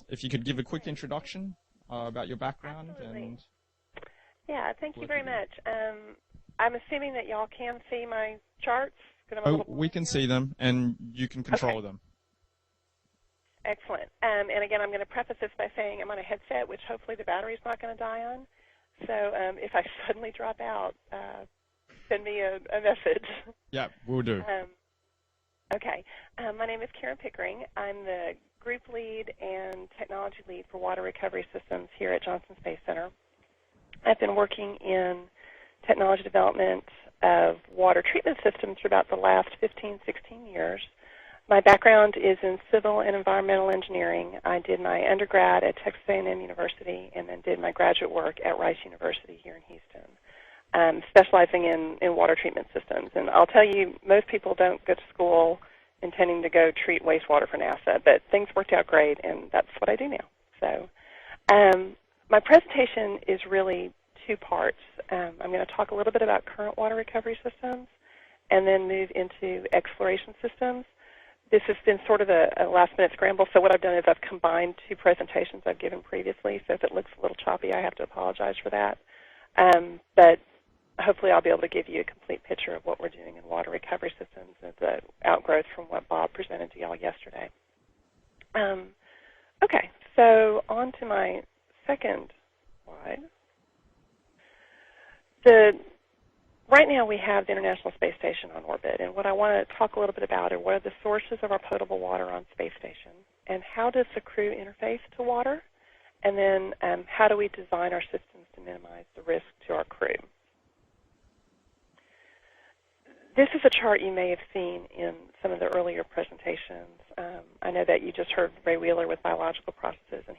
if you could give a quick introduction about your background. Absolutely. And yeah, thank you very much. I'm assuming that y'all can see my charts. We can see them, and you can control them. Excellent. And again, I'm going to preface this by saying I'm on a headset, which hopefully the battery's not going to die on. So if I suddenly drop out, send me a message. Yeah, we'll do. Okay. My name is Karen Pickering. I'm the group lead and technology lead for water recovery systems here at Johnson Space Center. I've been working in technology development of water treatment systems for about the last 15, 16 years. My background is in civil and environmental engineering. I did my undergrad at Texas A&M University and then did my graduate work at Rice University here in Houston, specializing in water treatment systems. And I'll tell you, most people don't go to school intending to go treat wastewater for NASA, but things worked out great, and that's what I do now. So my presentation is really two parts. I'm going to talk a little bit about current water recovery systems and then move into exploration systems. This has been sort of a last-minute scramble, so what I've done is I've combined two presentations I've given previously, so if it looks a little choppy, I have to apologize for that. But hopefully I'll be able to give you a complete picture of what we're doing in water recovery systems as an outgrowth from what Bob presented to y'all yesterday. Okay, so on to my second slide. Right now we have the International Space Station on orbit, and what I want to talk a little bit about are what are the sources of our potable water on Space Station, and how does the crew interface to water, and then how do we design our systems to minimize the risk to our crew. This is a chart you may have seen in some of the earlier presentations. I know that you just heard Ray Wheeler with biological processes, and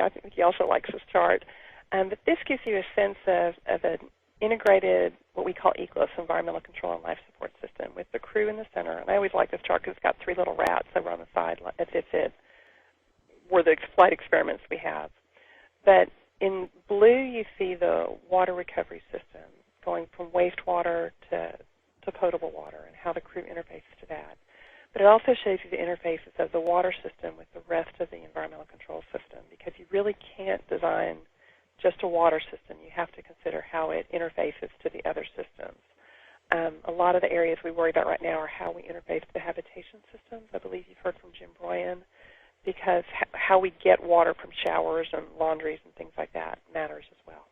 I think he also likes this chart. But this gives you a sense of an integrated, what we call ECLSS, environmental control and life support system, with the crew in the center. And I always like this chart because it's got three little rats over on the side, as if it were the flight experiments we have. But in blue, you see the water recovery system going from wastewater to potable water and how the crew interfaces to that. But it also shows you the interfaces of the water system with the rest of the environmental control system, because you really can't design just a water system. You have to consider how it interfaces to the other systems. A lot of the areas we worry about right now are how we interface to the habitation systems. I believe you've heard from Jim Broyan, because how we get water from showers and laundries and things like that matters as well.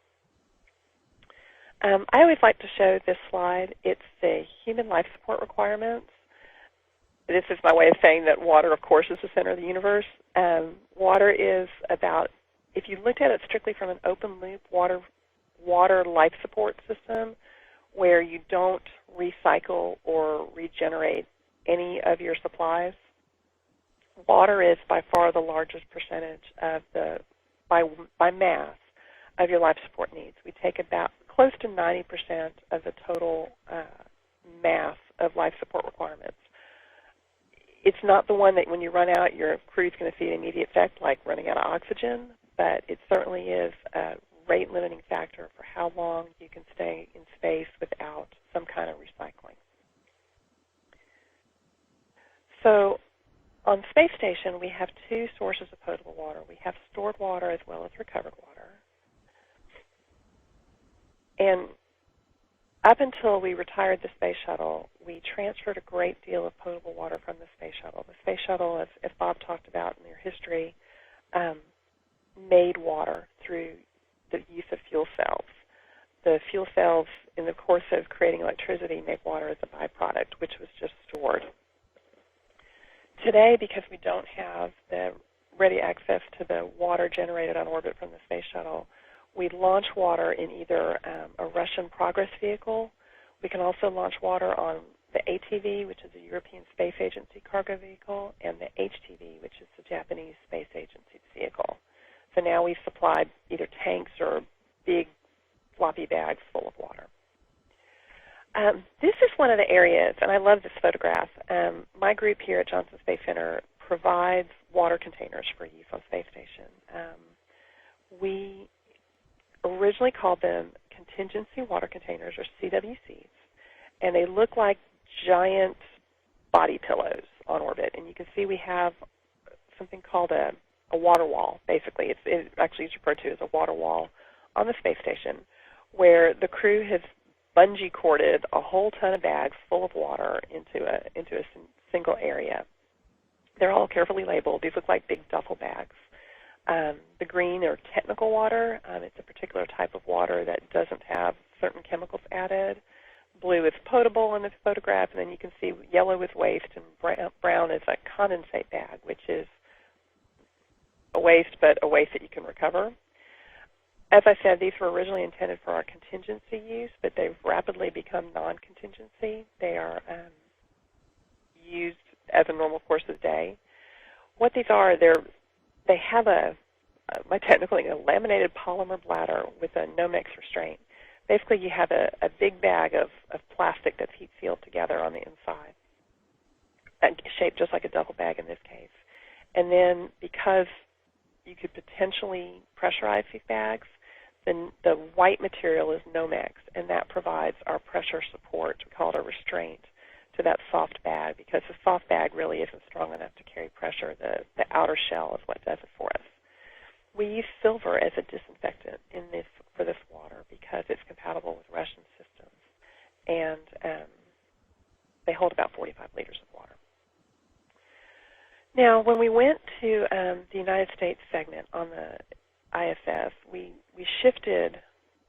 I always like to show this slide. It's the human life support requirements. This is my way of saying that water, of course, is the center of the universe. Water is about, if you looked at it strictly from an open-loop water life support system where you don't recycle or regenerate any of your supplies, water is by far the largest percentage of by mass of your life support needs. We take about close to 90% of the total mass of life support requirements. It's not the one that when you run out, your crew's going to see an immediate effect, like running out of oxygen, but it certainly is a rate-limiting factor for how long you can stay in space without some kind of recycling. So on Space Station, we have two sources of potable water. We have stored water as well as recovered water. And up until we retired the space shuttle, we transferred a great deal of potable water from the space shuttle. The space shuttle, as Bob talked about in their history, made water through the use of fuel cells. The fuel cells, in the course of creating electricity, make water as a byproduct, which was just stored. Today, because we don't have the ready access to the water generated on orbit from the space shuttle, we launch water in either a Russian Progress vehicle. We can also launch water on the ATV, which is the European Space Agency cargo vehicle, and the HTV, which is the Japanese Space Agency's vehicle. So now we've supplied either tanks or big floppy bags full of water. This is one of the areas, and I love this photograph. My group here at Johnson Space Center provides water containers for use on Space Station. We originally called them contingency water containers, or CWCs, and they look like giant body pillows on orbit. And you can see we have something called a a water wall, basically. It's actually is referred to as a water wall on the space station, where the crew has bungee corded a whole ton of bags full of water into a single area. They're all carefully labeled. These look like big duffel bags. The green are technical water. It's a particular type of water that doesn't have certain chemicals added. Blue is potable in this photograph, and then you can see yellow is waste, and brown is a condensate bag, which is a waste, but a waste that you can recover. As I said, these were originally intended for our contingency use, but they've rapidly become non-contingency. They are used as a normal course of the day. What these are, they have my technical name, a laminated polymer bladder with a Nomex restraint. Basically, you have a big bag of plastic that's heat sealed together on the inside, shaped just like a duffel bag in this case. And then because you could potentially pressurize these bags, then the white material is Nomex, and that provides our pressure support. We call it a restraint to that soft bag, because the soft bag really isn't strong enough to carry pressure. The outer shell is what does it for us. We use silver as a disinfectant for this water because it's compatible with Russian systems, and they hold about 45 liters of water. Now, when we went to the United States segment on the ISS, we shifted.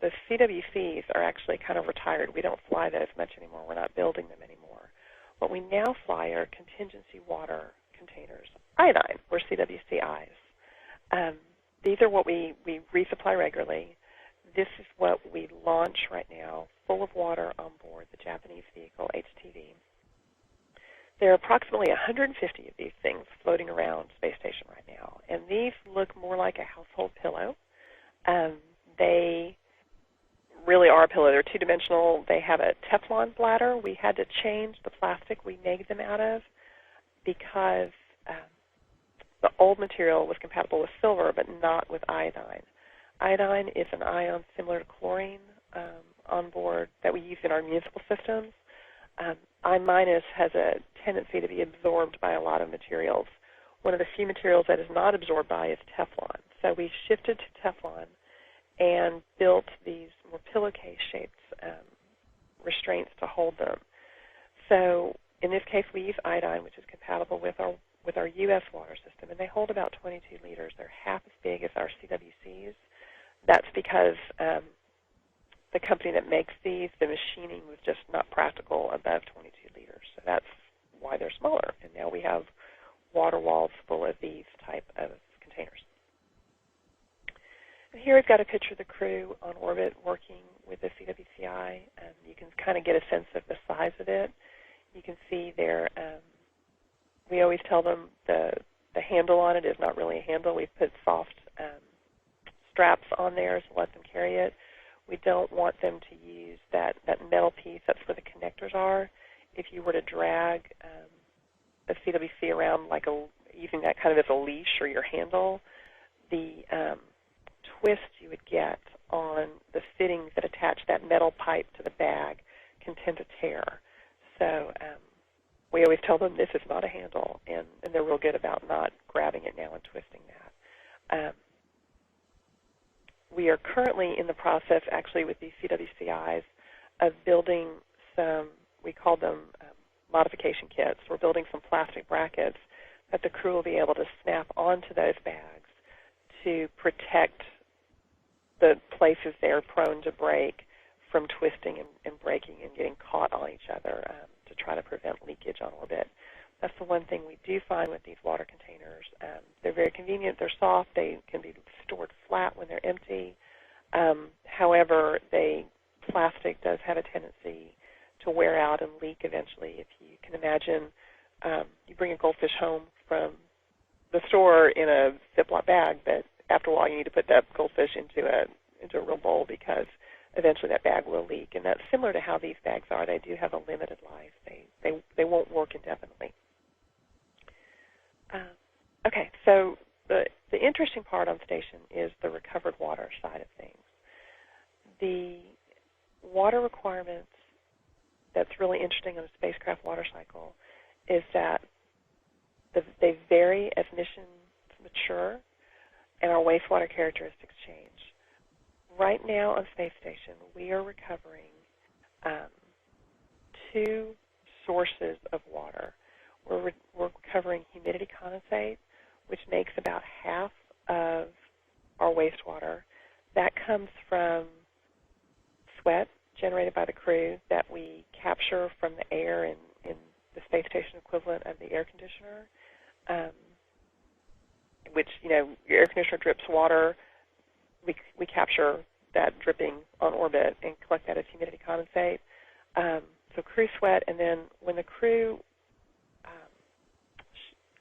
The CWCs are actually kind of retired. We don't fly those much anymore. We're not building them anymore. What we now fly are contingency water containers, iodine, or CWCIs. These are what we resupply regularly. This is what we launch right now, full of water on board the Japanese vehicle HTV. There are approximately 150 of these things floating around Space Station right now, and these look more like a household pillow. They really are a pillow. They're two-dimensional. They have a Teflon bladder. We had to change the plastic we made them out of because the old material was compatible with silver but not with iodine. Iodine is an ion similar to chlorine on board that we use in our municipal systems. I- has a tendency to be absorbed by a lot of materials. One of the few materials that is not absorbed by is Teflon. So we shifted to Teflon and built these more pillowcase-shaped restraints to hold them. So in this case, we use iodine, which is compatible with our U.S. water system, and they hold about 22 liters. They're half as big as our CWCs. That's because the company that makes these, the machining was just not practical above 22 liters. So that's why they're smaller. And now we have water walls full of these type of containers. And here we've got a picture of the crew on orbit working with the CWCI. You can kind of get a sense of the size of it. You can see there, we always tell them the handle on it is not really a handle. We've put soft straps on there to let them carry it. We don't want them to use that metal piece. That's where the connectors are. If you were to drag a CWC around using that kind of as a leash or your handle, the twist you would get on the fittings that attach that metal pipe to the bag can tend to tear. So we always tell them this is not a handle, and they're real good about not grabbing it now and twisting that. We are currently in the process, actually, with these CWCIs of building some, we call them modification kits. We're building some plastic brackets that the crew will be able to snap onto those bags to protect the places they're prone to break from twisting and breaking and getting caught on each other to try to prevent leakage on orbit. That's the one thing we do find with these water containers. They're very convenient. They're soft. They can be stored flat when they're empty. However, plastic does have a tendency to wear out and leak eventually. If you can imagine, you bring a goldfish home from the store in a Ziploc bag, but after a while you need to put that goldfish into a real bowl because eventually that bag will leak. And that's similar to how these bags are. They do have a limited life. They won't work indefinitely. Okay, so the interesting part on station is the recovered water side of things. The water requirements that's really interesting in the spacecraft water cycle is that they vary as missions mature. and our wastewater characteristics change. Right now on Space Station, we are recovering two sources of water. We're recovering humidity condensate, which makes about half of our wastewater. That comes from sweat generated by the crew that we capture from the air in the space station equivalent of the air conditioner, which, your air conditioner drips water. We capture that dripping on orbit and collect that as humidity condensate. So crew sweat, and then when the crew,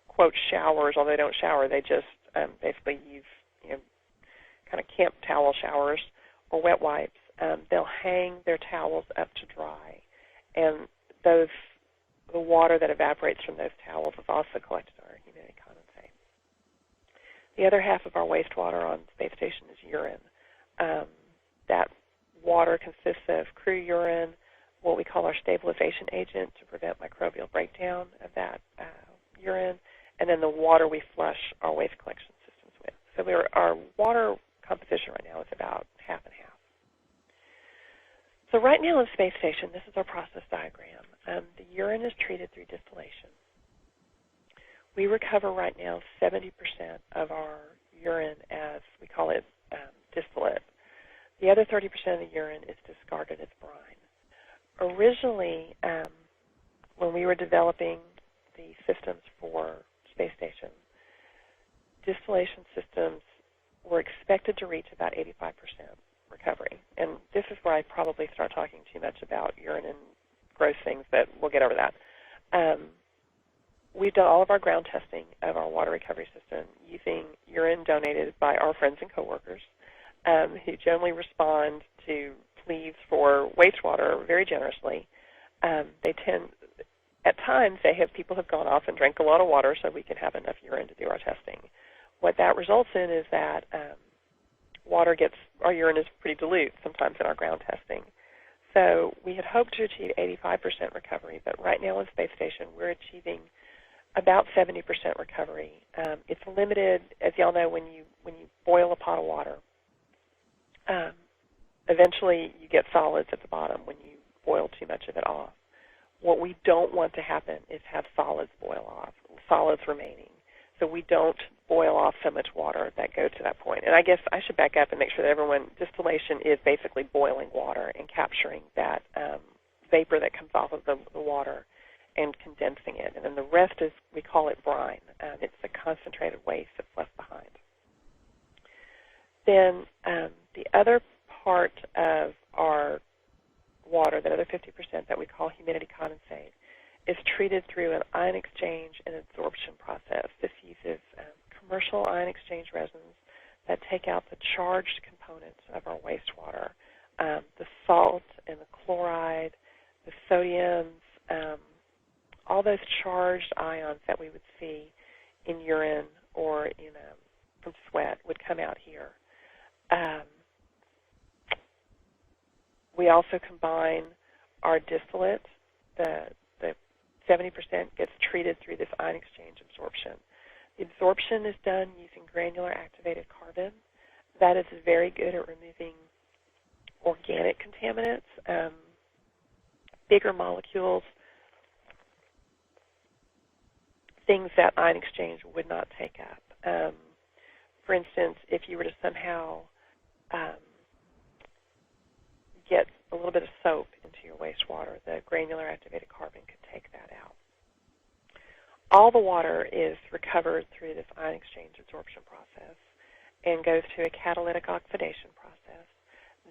quote, showers, although they don't shower, they just basically use, kind of camp towel showers or wet wipes. They'll hang their towels up to dry, and the water that evaporates from those towels is also collected in our humidity condensate. The other half of our wastewater on Space Station is urine. That water consists of crew urine, what we call our stabilization agent to prevent microbial breakdown of that urine, and then the water we flush our waste collection systems with. So our water composition right now is about half and half. So right now in Space Station, this is our process diagram. The urine is treated through distillation. We recover right now 70% of our urine as, we call it, distillate. The other 30% of the urine is discarded as brine. Originally, when we were developing the systems for Space Station, distillation systems were expected to reach about 85% recovery. And this is where I probably start talking too much about urine and gross things, but we'll get over that. We've done all of our ground testing of our water recovery system using urine donated by our friends and coworkers, who generally respond to pleas for wastewater very generously. They tend, at times, people have gone off and drank a lot of water so we can have enough urine to do our testing. What that results in is that our urine is pretty dilute sometimes in our ground testing. So we had hoped to achieve 85% recovery, but right now in Space Station we're achieving about 70% recovery. It's limited, as y'all know, when you boil a pot of water. Eventually you get solids at the bottom when you boil too much of it off. What we don't want to happen is have solids boil off, solids remaining. So we don't boil off so much water that goes to that point. And I guess I should back up and make sure that distillation is basically boiling water and capturing that vapor that comes off of the water and condensing it. And then the rest is, we call it brine. It's the concentrated waste that's left behind. Then the other part of our water, that other 50% that we call humidity condensate, is treated through an ion exchange and absorption process. This uses commercial ion exchange resins that take out the charged components of our wastewater, the salt and the chloride, the sodiums, all those charged ions that we would see in urine or from sweat would come out here. We also combine our distillate. The 70% gets treated through this ion exchange absorption. The absorption is done using granular activated carbon. That is very good at removing organic contaminants, bigger molecules, things that ion exchange would not take up. For instance, if you were to somehow get a little bit of soap into your wastewater, the granular activated carbon could take that out. All the water is recovered through this ion exchange absorption process and goes through a catalytic oxidation process.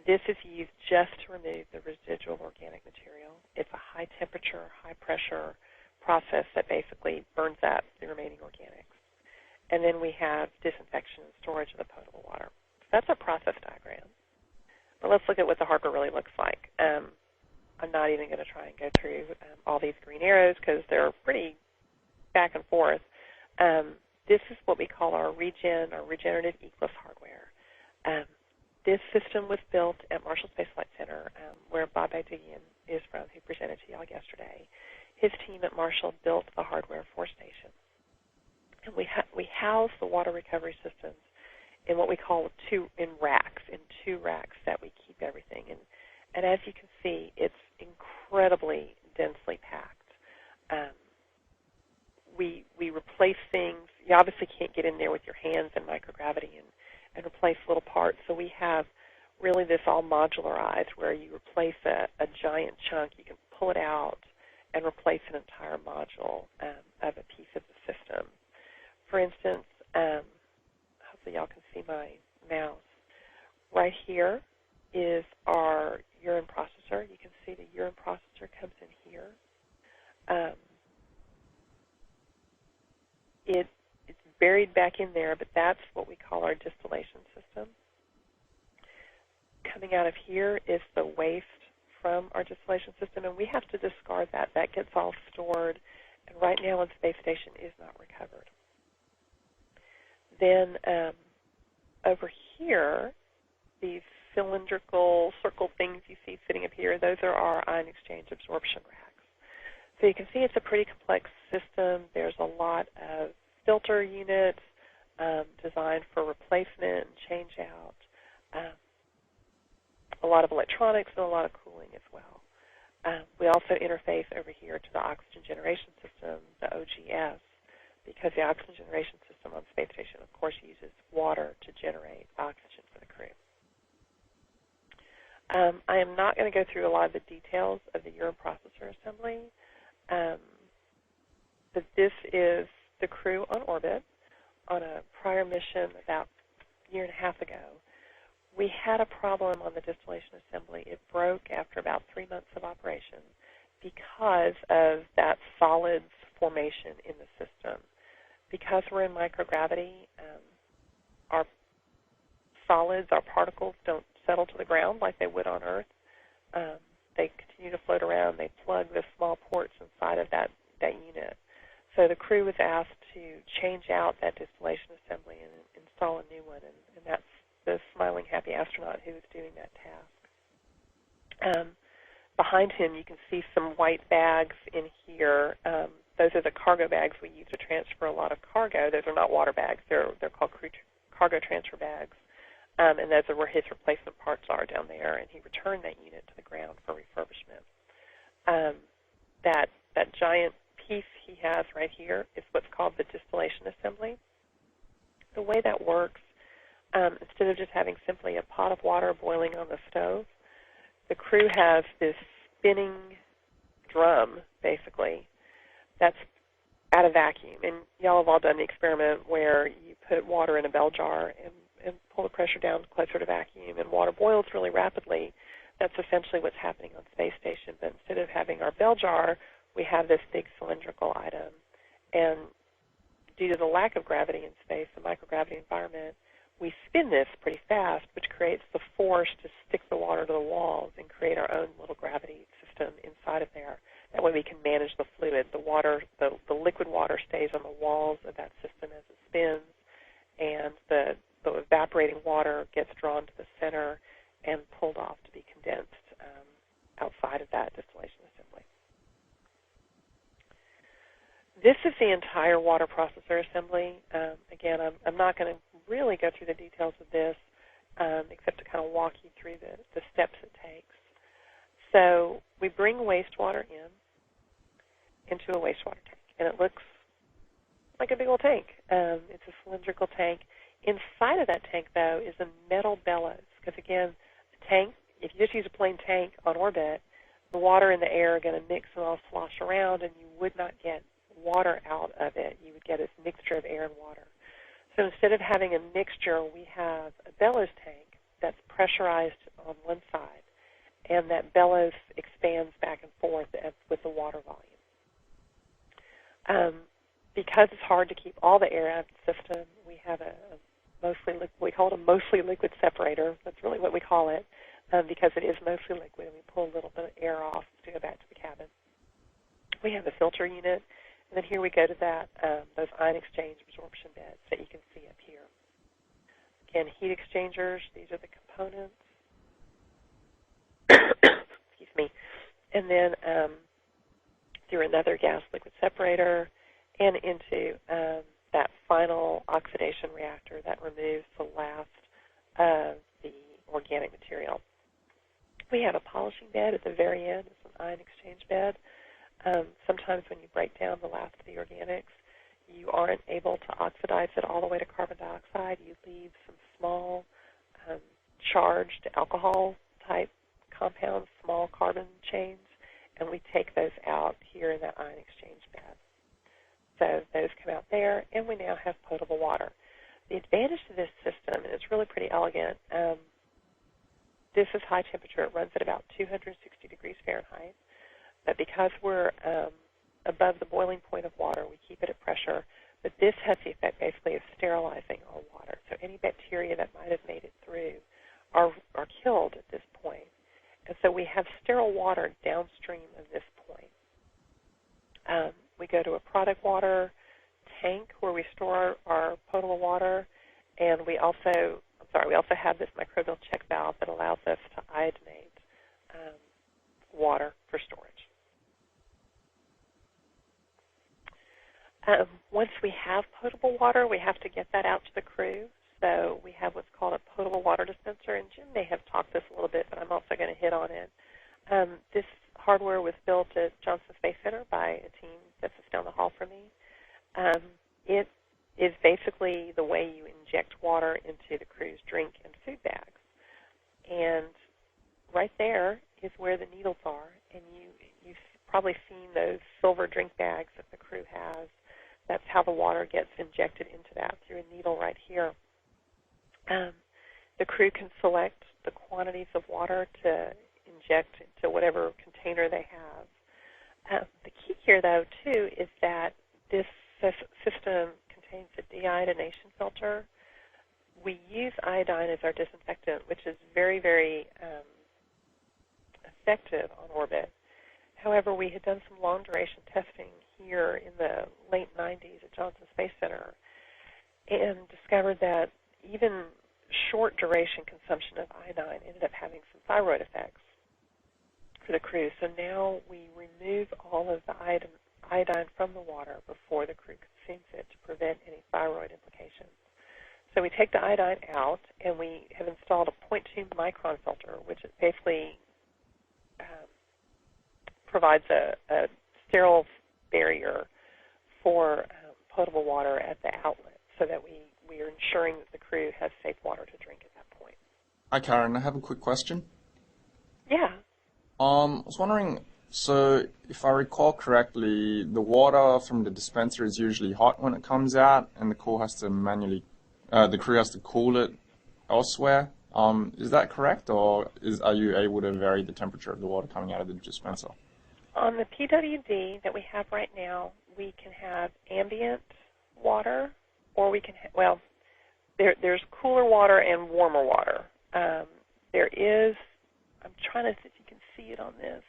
This is used just to remove the residual organic material. It's a high temperature, high pressure process that basically burns out the remaining organics. And then we have disinfection and storage of the potable water. So that's a process diagram. But let's look at what the hardware really looks like. I'm not even going to try and go through all these green arrows because they're pretty back and forth. This is what we call our Regenerative ECLSS hardware. This system was built at Marshall Space Flight Center, where Bob Agdigian is from, who presented to y'all yesterday. His team at Marshall built the hardware for Station. And we house the water recovery systems in what we call two racks that we keep everything in. And as you can see, it's incredibly densely packed. We replace things. You obviously can't get in there with your hands in microgravity and replace little parts. So we have really this all modularized where you replace a giant chunk. You can pull it out and replace an entire module of a piece of the system. For instance, hopefully y'all can see my mouse. Right here is our urine processor. You can see the urine processor comes in here. It's buried back in there, but that's what we call our distillation system. Coming out of here is the waste from our distillation system, and we have to discard that. That gets all stored, and right now on Space Station is not recovered. Then over here, these cylindrical circle things you see sitting up here, those are our ion exchange absorption racks. So you can see it's a pretty complex system. There's a lot of filter units designed for replacement and change out, a lot of electronics and a lot of cooling as well. We also interface over here to the oxygen generation system, the OGS, because the oxygen generation system on Space Station, of course, uses water to generate oxygen for the crew. I am not going to go through a lot of the details of the urine processor assembly, but this is the crew on orbit on a prior mission about a year and a half ago. We had a problem on the distillation assembly. It broke after about 3 months of operation because of that solids formation in the system. Because we're in microgravity, our solids, our particles, don't settle to the ground like they would on Earth. They continue to float around. They plug the small ports inside of that unit. So the crew was asked to change out that distillation assembly and install a new one, and that's the smiling, happy astronaut who was doing that task. Behind him, you can see some white bags in here. Those are the cargo bags we use to transfer a lot of cargo. Those are not water bags. They're called cargo transfer bags. And those are where his replacement parts are down there, and he returned that unit to the ground for refurbishment. That giant piece he has right here is what's called the distillation assembly. The way that works, instead of just having simply a pot of water boiling on the stove, the crew has this spinning drum, basically, that's at a vacuum. And y'all have all done the experiment where you put water in a bell jar and pull the pressure down closer to vacuum, and water boils really rapidly. That's essentially what's happening on Space Station. But instead of having our bell jar, we have this big cylindrical item. And due to the lack of gravity in space, the microgravity environment, we spin this pretty fast, which creates the force to stick the water to the walls and create our own little gravity system inside of there. That way we can manage the fluid. The water, the liquid water stays on the walls of that system as it spins, and the evaporating water gets drawn to the center and pulled off to be condensed outside of that distillation assembly. This is the entire water processor assembly. Again, I'm not going to really go through the details of this except to kind of walk you through the steps it takes. So we bring wastewater into a wastewater tank, and it looks like a big old tank. It's a cylindrical tank. Inside of that tank, though, is a metal bellows, because, again, the tank, if you just use a plain tank on orbit, the water and the air are going to mix and all slosh around, and you would not get water out of it. You would get a mixture of air and water. So instead of having a mixture, we have a bellows tank that's pressurized on one side, and that bellows expands back and forth with the water volume. Because it's hard to keep all the air out of the system, we have we call it a mostly liquid separator. That's really what we call it, because it is mostly liquid, and we pull a little bit of air off to go back to the cabin. We have a filter unit, and then here we go to those ion exchange absorption beds that you can see up here. Again, heat exchangers, these are the components. Excuse me. And then through another gas liquid separator and into that final oxidation reactor that removes the last of the organic material. We have a polishing bed at the very end. It's an ion exchange bed. Sometimes when you break down the last of the organics, you aren't able to oxidize it all the way to carbon dioxide. You leave some small charged alcohol-type compounds, small carbon chains, and we take those out here in that ion exchange bed. So those come out there, and we now have potable water. The advantage to this system, and it's really pretty elegant, this is high temperature. It runs at about 260 degrees Fahrenheit. But because we're above the boiling point of water, we keep it at pressure. But this has the effect basically of sterilizing our water. So any bacteria that might have made it through are killed at this point. And so we have sterile water downstream of this point. We go to a product water tank where we store our potable water, and we also have this microbial check valve that allows us to iodinate water for storage. Once we have potable water, we have to get that out to the crew. So we have what's called a potable water dispenser, and Jim may have talked this a little bit, but I'm also going to hit on it. This hardware was built at Johnson Space Center by a team that's just down the hall from me. It is basically the way you inject water into the crew's drink and food bags. And right there is where the needles are, and you've probably seen those silver drink bags that the crew has. That's how the water gets injected into that, through a needle right here. The crew can select the quantities of water to inject into whatever container they have. The key here, though, too, is that this system contains a deiodination filter. We use iodine as our disinfectant, which is very, very effective on orbit. However, we had done some long-duration testing here in the late 90s at Johnson Space Center and discovered that even short-duration consumption of iodine ended up having some thyroid effects for the crew. So now we remove all of the iodine from the water before the crew consumes it to prevent any thyroid implications. So we take the iodine out, and we have installed a 0.2 micron filter, which basically provides a sterile barrier for potable water at the outlet, so that we are ensuring that the crew has safe water to drink at that point. Hi, Karen. I have a quick question. Yeah. I was wondering, so if I recall correctly, the water from the dispenser is usually hot when it comes out, and the crew has to cool it elsewhere. Is that correct, or are you able to vary the temperature of the water coming out of the dispenser? On the PWD that we have right now, we can have ambient water, or we can there's cooler water and warmer water. There is, I'm trying to see if you can see it on this.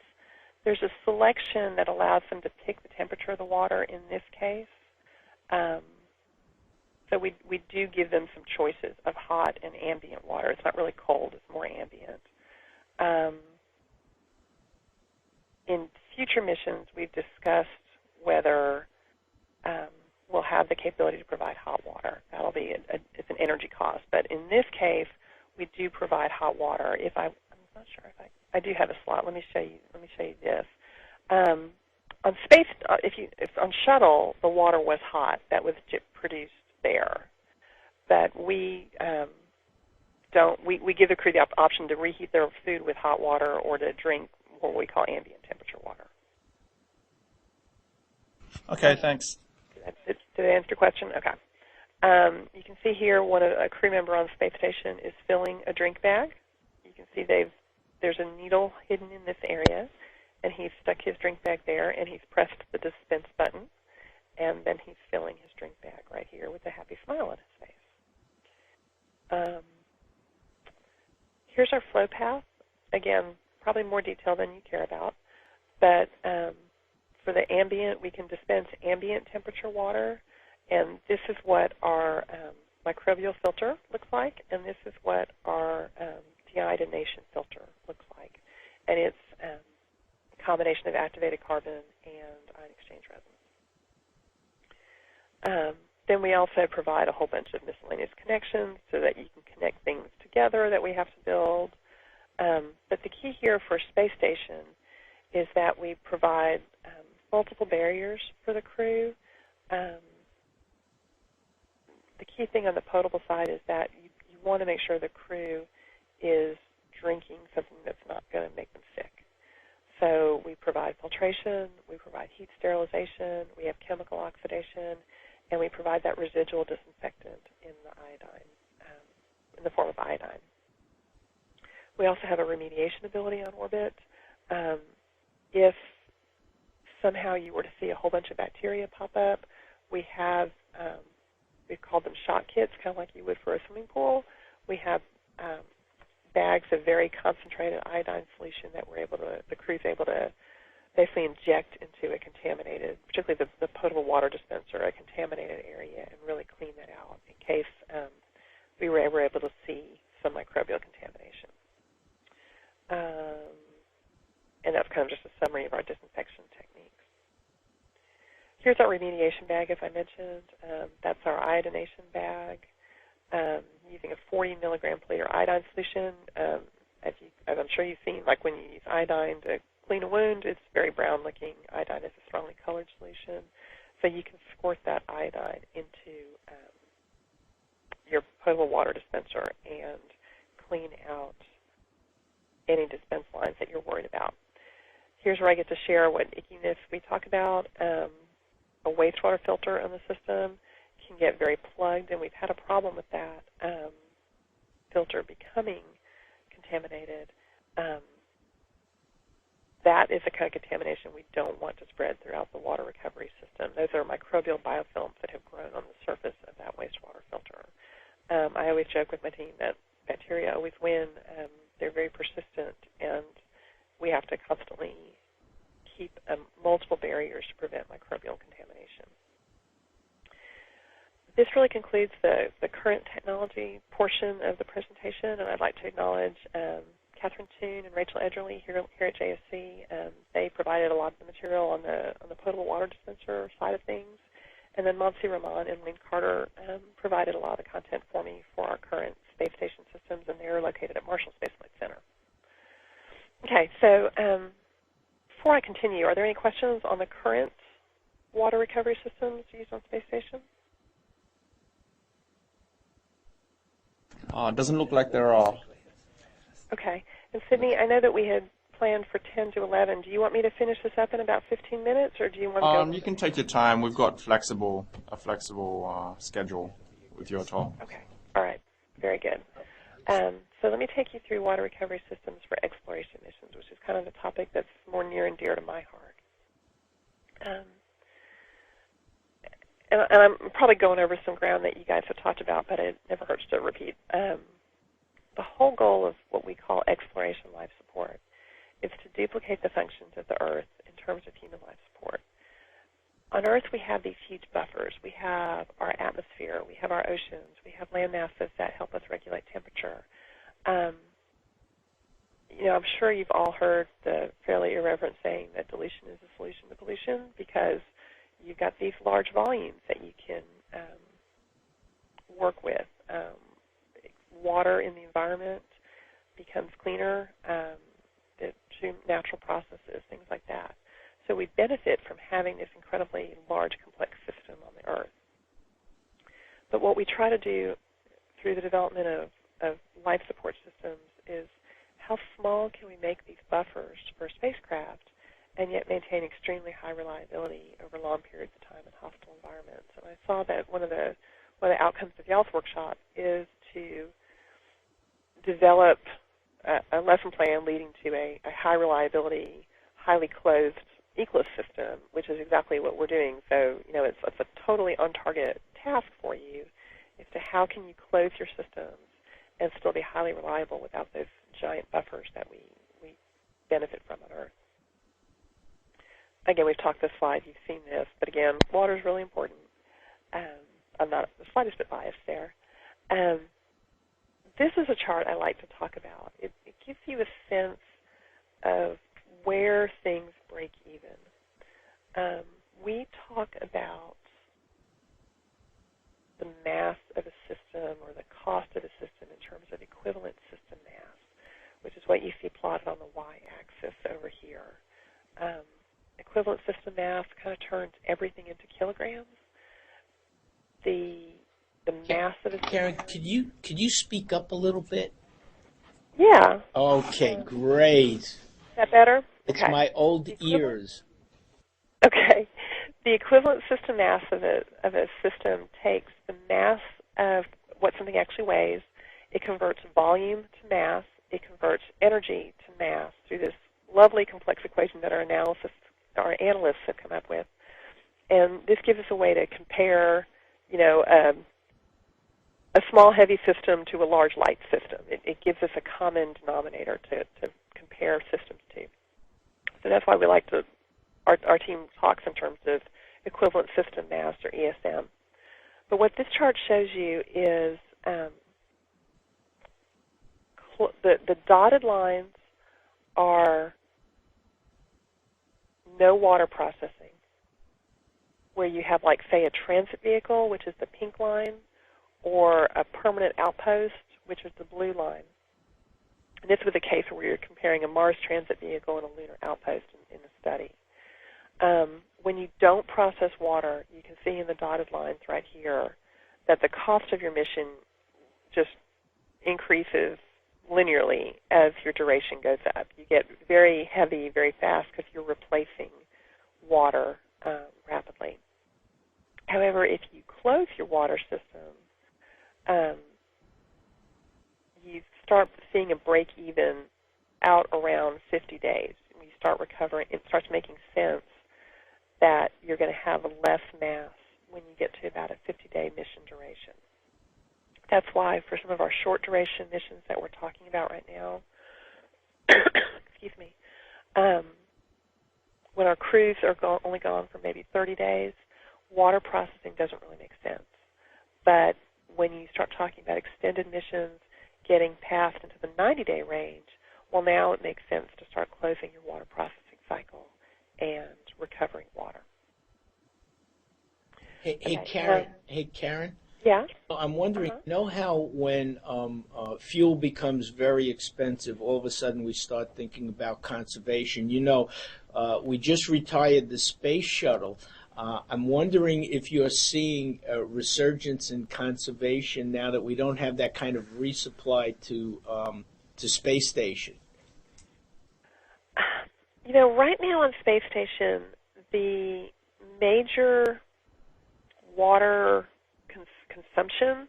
There's a selection that allows them to pick the temperature of the water in this case. So we do give them some choices of hot and ambient water. It's not really cold, it's more ambient. In future missions, we've discussed whether we'll have the capability to provide hot water. That'll be it's an energy cost. But in this case, we do provide hot water. I'm not sure if I do have a slide. Let me show you this. On space, if on shuttle the water was hot, that was produced there. But we give the crew the option to reheat their food with hot water or to drink what we call ambient temperature water. Okay, thanks. Did I answer your question? Okay. You can see here a crew member on the space station is filling a drink bag. You can see there's a needle hidden in this area, and he's stuck his drink bag there, and he's pressed the dispense button, and then he's filling his drink bag right here with a happy smile on his face. Here's our flow path. Again, probably more detail than you care about, but for the ambient, we can dispense ambient temperature water, and this is what our microbial filter looks like, and this is what our deiodination filter looks like. And it's a combination of activated carbon and ion exchange resin. Then we also provide a whole bunch of miscellaneous connections so that you can connect things together that we have to build. But the key here for Space Station is that we provide multiple barriers for the crew. The key thing on the potable side is that you want to make sure the crew is drinking something that's not going to make them sick. So we provide filtration, we provide heat sterilization, we have chemical oxidation, and we provide that residual disinfectant in the iodine, in the form of iodine. We also have a remediation ability on orbit. If somehow you were to see a whole bunch of bacteria pop up, we have, we've called them shot kits, kind of like you would for a swimming pool. We have bags of very concentrated iodine solution that the crew's able to basically inject into a contaminated, particularly the potable water dispenser, a contaminated area, and really clean that out in case we were ever able to see some microbial contamination. And that's kind of just a summary of our disinfection techniques. Here's our remediation bag, as I mentioned. That's our iodination bag. Using a 40 milligram per liter iodine solution. As I'm sure you've seen, like when you use iodine to clean a wound, it's very brown looking. Iodine is a strongly colored solution. So you can squirt that iodine into your potable water dispenser and clean out any dispense lines that you're worried about. Here's where I get to share what ickiness we talk about. A wastewater filter on the system can get very plugged, and we've had a problem with that filter becoming contaminated. That is the kind of contamination we don't want to spread throughout the water recovery system. Those are microbial biofilms that have grown on the surface of that wastewater filter. I always joke with my team that bacteria always win. They're very persistent, and we have to constantly keep multiple barriers to prevent microbial contamination. This really concludes the current technology portion of the presentation, and I'd like to acknowledge Catherine Toon and Rachel Edgerly here at JSC. They provided a lot of the material on the potable water dispenser side of things, and then Monsi Rahman and Lynn Carter provided a lot of the content for me for our current space station systems, and they're located at Marshall Space Flight Center. Okay, so before I continue, are there any questions on the current water recovery systems used on space station? Doesn't look like there are. Okay. And Sydney, I know that we had planned for 10 to 11. Do you want me to finish this up in about 15 minutes, or do you want to go? You can take your time. We've got a flexible schedule with your talk. Okay. All right. Very good. So let me take you through water recovery systems for exploration missions, which is kind of the topic that's more near and dear to my heart. And I'm probably going over some ground that you guys have talked about, but it never hurts to repeat. The whole goal of what we call exploration life support is to duplicate the functions of the Earth in terms of human life support. On Earth, we have these huge buffers. We have our atmosphere. We have our oceans. We have land masses that help us regulate temperature. You know, I'm sure you've all heard the fairly irreverent saying that dilution is the solution to pollution, because you've got these large volumes that you can work with. Water in the environment becomes cleaner through natural processes, things like that. So we benefit from having this incredibly large, complex system on the Earth. But what we try to do through the development of life support systems is how small can we make these buffers for spacecraft and yet maintain extremely high reliability over long periods of time in hostile environments. And I saw that one of the outcomes of y'all's workshop is to develop a lesson plan leading to a high reliability, highly closed ECLSS system, which is exactly what we're doing. So, you know, it's a totally on-target task for you as to how can you close your systems and still be highly reliable without those giant buffers that we benefit from on Earth. Again, we've talked this slide. You've seen this. But again, water is really important. I'm not the slightest bit biased there. This is a chart I like to talk about. It gives you a sense of where things break even. We talk about the mass of a system or the cost of a system in terms of equivalent system mass, which is what you see plotted on the y-axis over here. Equivalent system mass kind of turns everything into kilograms. The mass of a system. Karen, could you speak up a little bit? Yeah. Okay, great. Is that better? It's okay. my old ears. Okay. The equivalent system mass of a system takes the mass of what something actually weighs. It converts volume to mass. It converts energy to mass through this lovely complex equation that our analysts have come up with. And this gives us a way to compare, a small heavy system to a large light system. It gives us a common denominator to compare systems to. So that's why we like to, our team talks in terms of equivalent system mass, or ESM. But what this chart shows you is the dotted lines are no water processing, where you have, like, say, a transit vehicle, which is the pink line, or a permanent outpost, which is the blue line. And this was a case where you're comparing a Mars transit vehicle and a lunar outpost in the study. When you don't process water, you can see in the dotted lines right here that the cost of your mission just increases linearly as your duration goes up. You get very heavy very fast because you're replacing water rapidly. However, if you close your water system, you start seeing a break-even out around 50 days. When you start recovering, it starts making sense that you're going to have less mass when you get to about a 50-day mission duration. That's why for some of our short-duration missions that we're talking about right now, excuse me, when our crews are only gone for maybe 30 days, water processing doesn't really make sense. But when you start talking about extended missions, getting past into the 90-day range, well, now it makes sense to start closing your water processing cycle and recovering water. Hey, Karen. Yeah? I'm wondering, you know how when fuel becomes very expensive, all of a sudden we start thinking about conservation. We just retired the space shuttle. I'm wondering if you're seeing a resurgence in conservation now that we don't have that kind of resupply to space station. Right now on space station, the major water consumption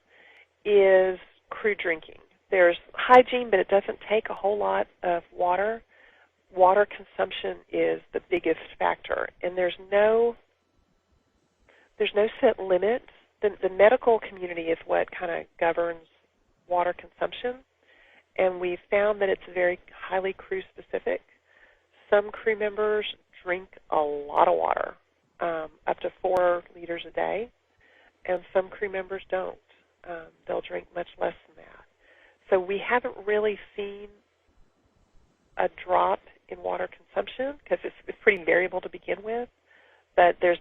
is crew drinking. There's hygiene, but it doesn't take a whole lot of water. Water consumption is the biggest factor, and there's no set limit. The medical community is what kind of governs water consumption, and we found that it's very highly crew specific. Some crew members drink a lot of water, up to 4 liters a day, and some crew members don't. They'll drink much less than that. So we haven't really seen a drop in water consumption because it's pretty variable to begin with. But there's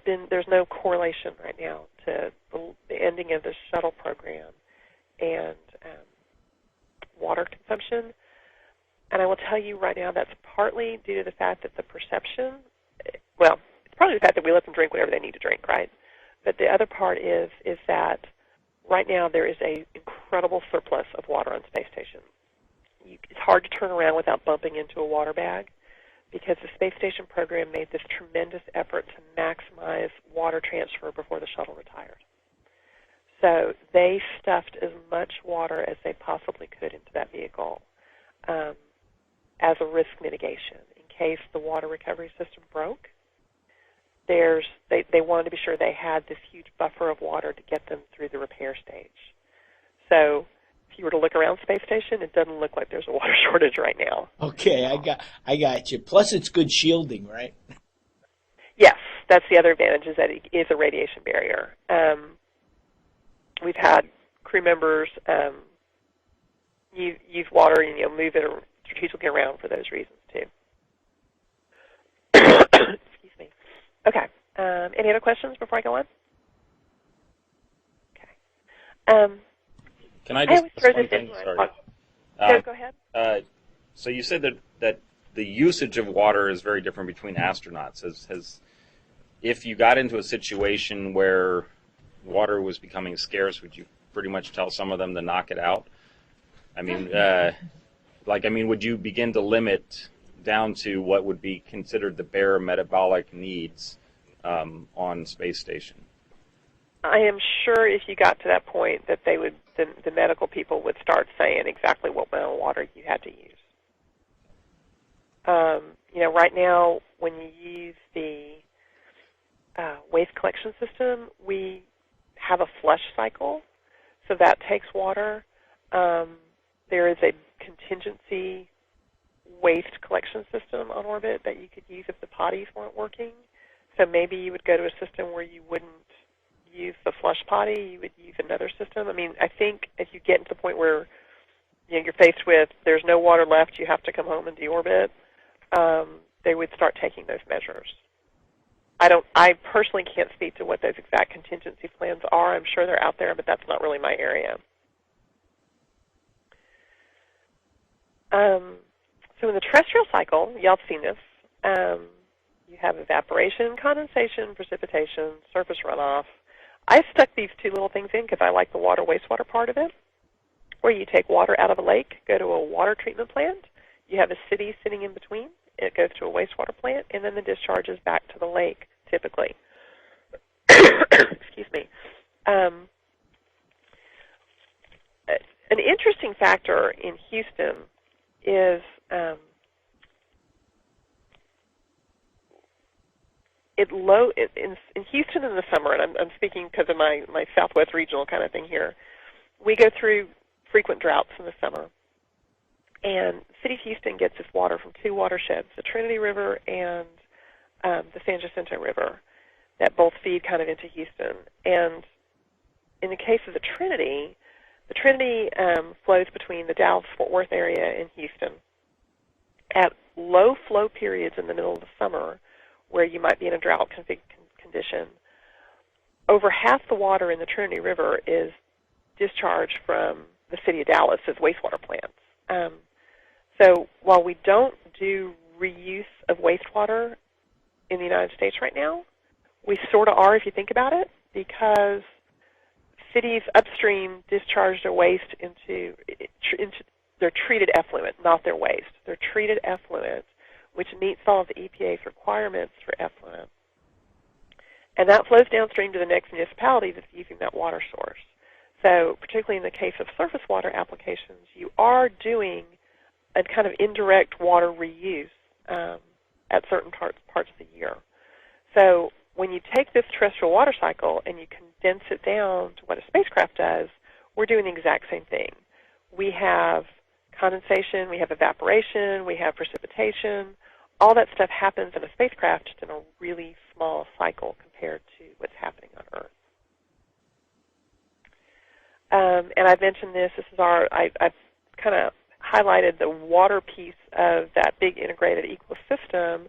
no correlation right now to the ending of the shuttle program and water consumption. And I will tell you right now that's partly due to the fact that the perception, well, it's partly the fact that we let them drink whatever they need to drink, right? But the other part is that right now there is an incredible surplus of water on space station. It's hard to turn around without bumping into a water bag because the space station program made this tremendous effort to maximize water transfer before the shuttle retired. So they stuffed as much water as they possibly could into that vehicle as a risk mitigation in case the water recovery system broke. They wanted to be sure they had this huge buffer of water to get them through the repair stage. So if you were to look around space station, it doesn't look like there's a water shortage right now. Okay, I got you. Plus, it's good shielding, right? Yes, that's the other advantage is that it is a radiation barrier. We've had crew members use water and move it strategically around for those reasons too. Excuse me. Okay. Any other questions before I go on? Okay. Can I I just always throw one this thing? in when I Sorry. talk. No, go ahead. So you said that the usage of water is very different between astronauts. If you got into a situation where water was becoming scarce, would you pretty much tell some of them to knock it out? I mean, would you begin to limit down to what would be considered the bare metabolic needs on space station? I am sure if you got to that point that the medical people would start saying exactly what amount of water you had to use. Right now, when you use the waste collection system, we have a flush cycle, so that takes water. There is a contingency waste collection system on orbit that you could use if the potties weren't working. So maybe you would go to a system where you wouldn't use the flush potty, you would use another system. I mean, I think if you get to the point where you're faced with there's no water left, you have to come home and deorbit, they would start taking those measures. I personally can't speak to what those exact contingency plans are. I'm sure they're out there, but that's not really my area. So in the terrestrial cycle, y'all have seen this. You have evaporation, condensation, precipitation, surface runoff. I stuck these two little things in because I like the water wastewater part of it, where you take water out of a lake, go to a water treatment plant. You have a city sitting in between. It goes to a wastewater plant, and then the discharge is back to the lake, typically. Excuse me. An interesting factor in Houston is in Houston in the summer, and I'm speaking because of my Southwest regional kind of thing here, we go through frequent droughts in the summer. And City of Houston gets its water from two watersheds, the Trinity River and the San Jacinto River, that both feed kind of into Houston. And in the case of the Trinity flows between the Dallas-Fort Worth area and Houston. At low flow periods in the middle of the summer, where you might be in a drought condition, over half the water in the Trinity River is discharged from the city of Dallas as wastewater plants. So while we don't do reuse of wastewater in the United States right now, we sort of are if you think about it, because cities upstream discharge their waste into their treated effluent, not their waste. Their treated effluent, which meets all of the EPA's requirements for effluent. And that flows downstream to the next municipality that's using that water source. So particularly in the case of surface water applications, you are doing a kind of indirect water reuse at certain parts of the year. So when you take this terrestrial water cycle and you condense it down to what a spacecraft does, we're doing the exact same thing. We have condensation, we have evaporation, we have precipitation. All that stuff happens in a spacecraft just in a really small cycle compared to what's happening on Earth. And I've mentioned this. I've kind of highlighted the water piece of that big integrated ecosystem.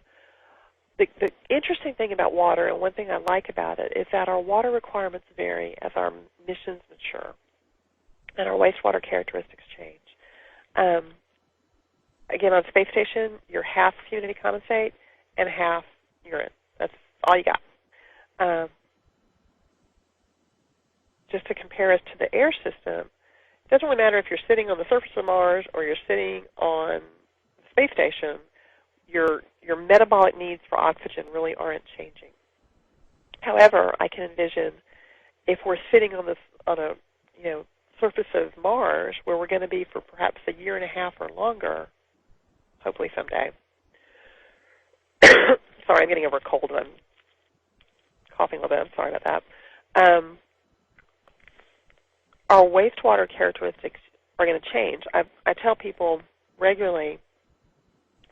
The interesting thing about water, and one thing I like about it, is that our water requirements vary as our missions mature and our wastewater characteristics change. Again, on space station, you're half humidity condensate and half urine. That's all you got. Just to compare us to the air system, it doesn't really matter if you're sitting on the surface of Mars or you're sitting on the space station, your metabolic needs for oxygen really aren't changing. However, I can envision if we're sitting on a surface of Mars, where we're going to be for perhaps a year and a half or longer, hopefully someday. Sorry, I'm getting over a cold. I'm coughing a little bit. I'm sorry about that. Our wastewater characteristics are going to change. I tell people regularly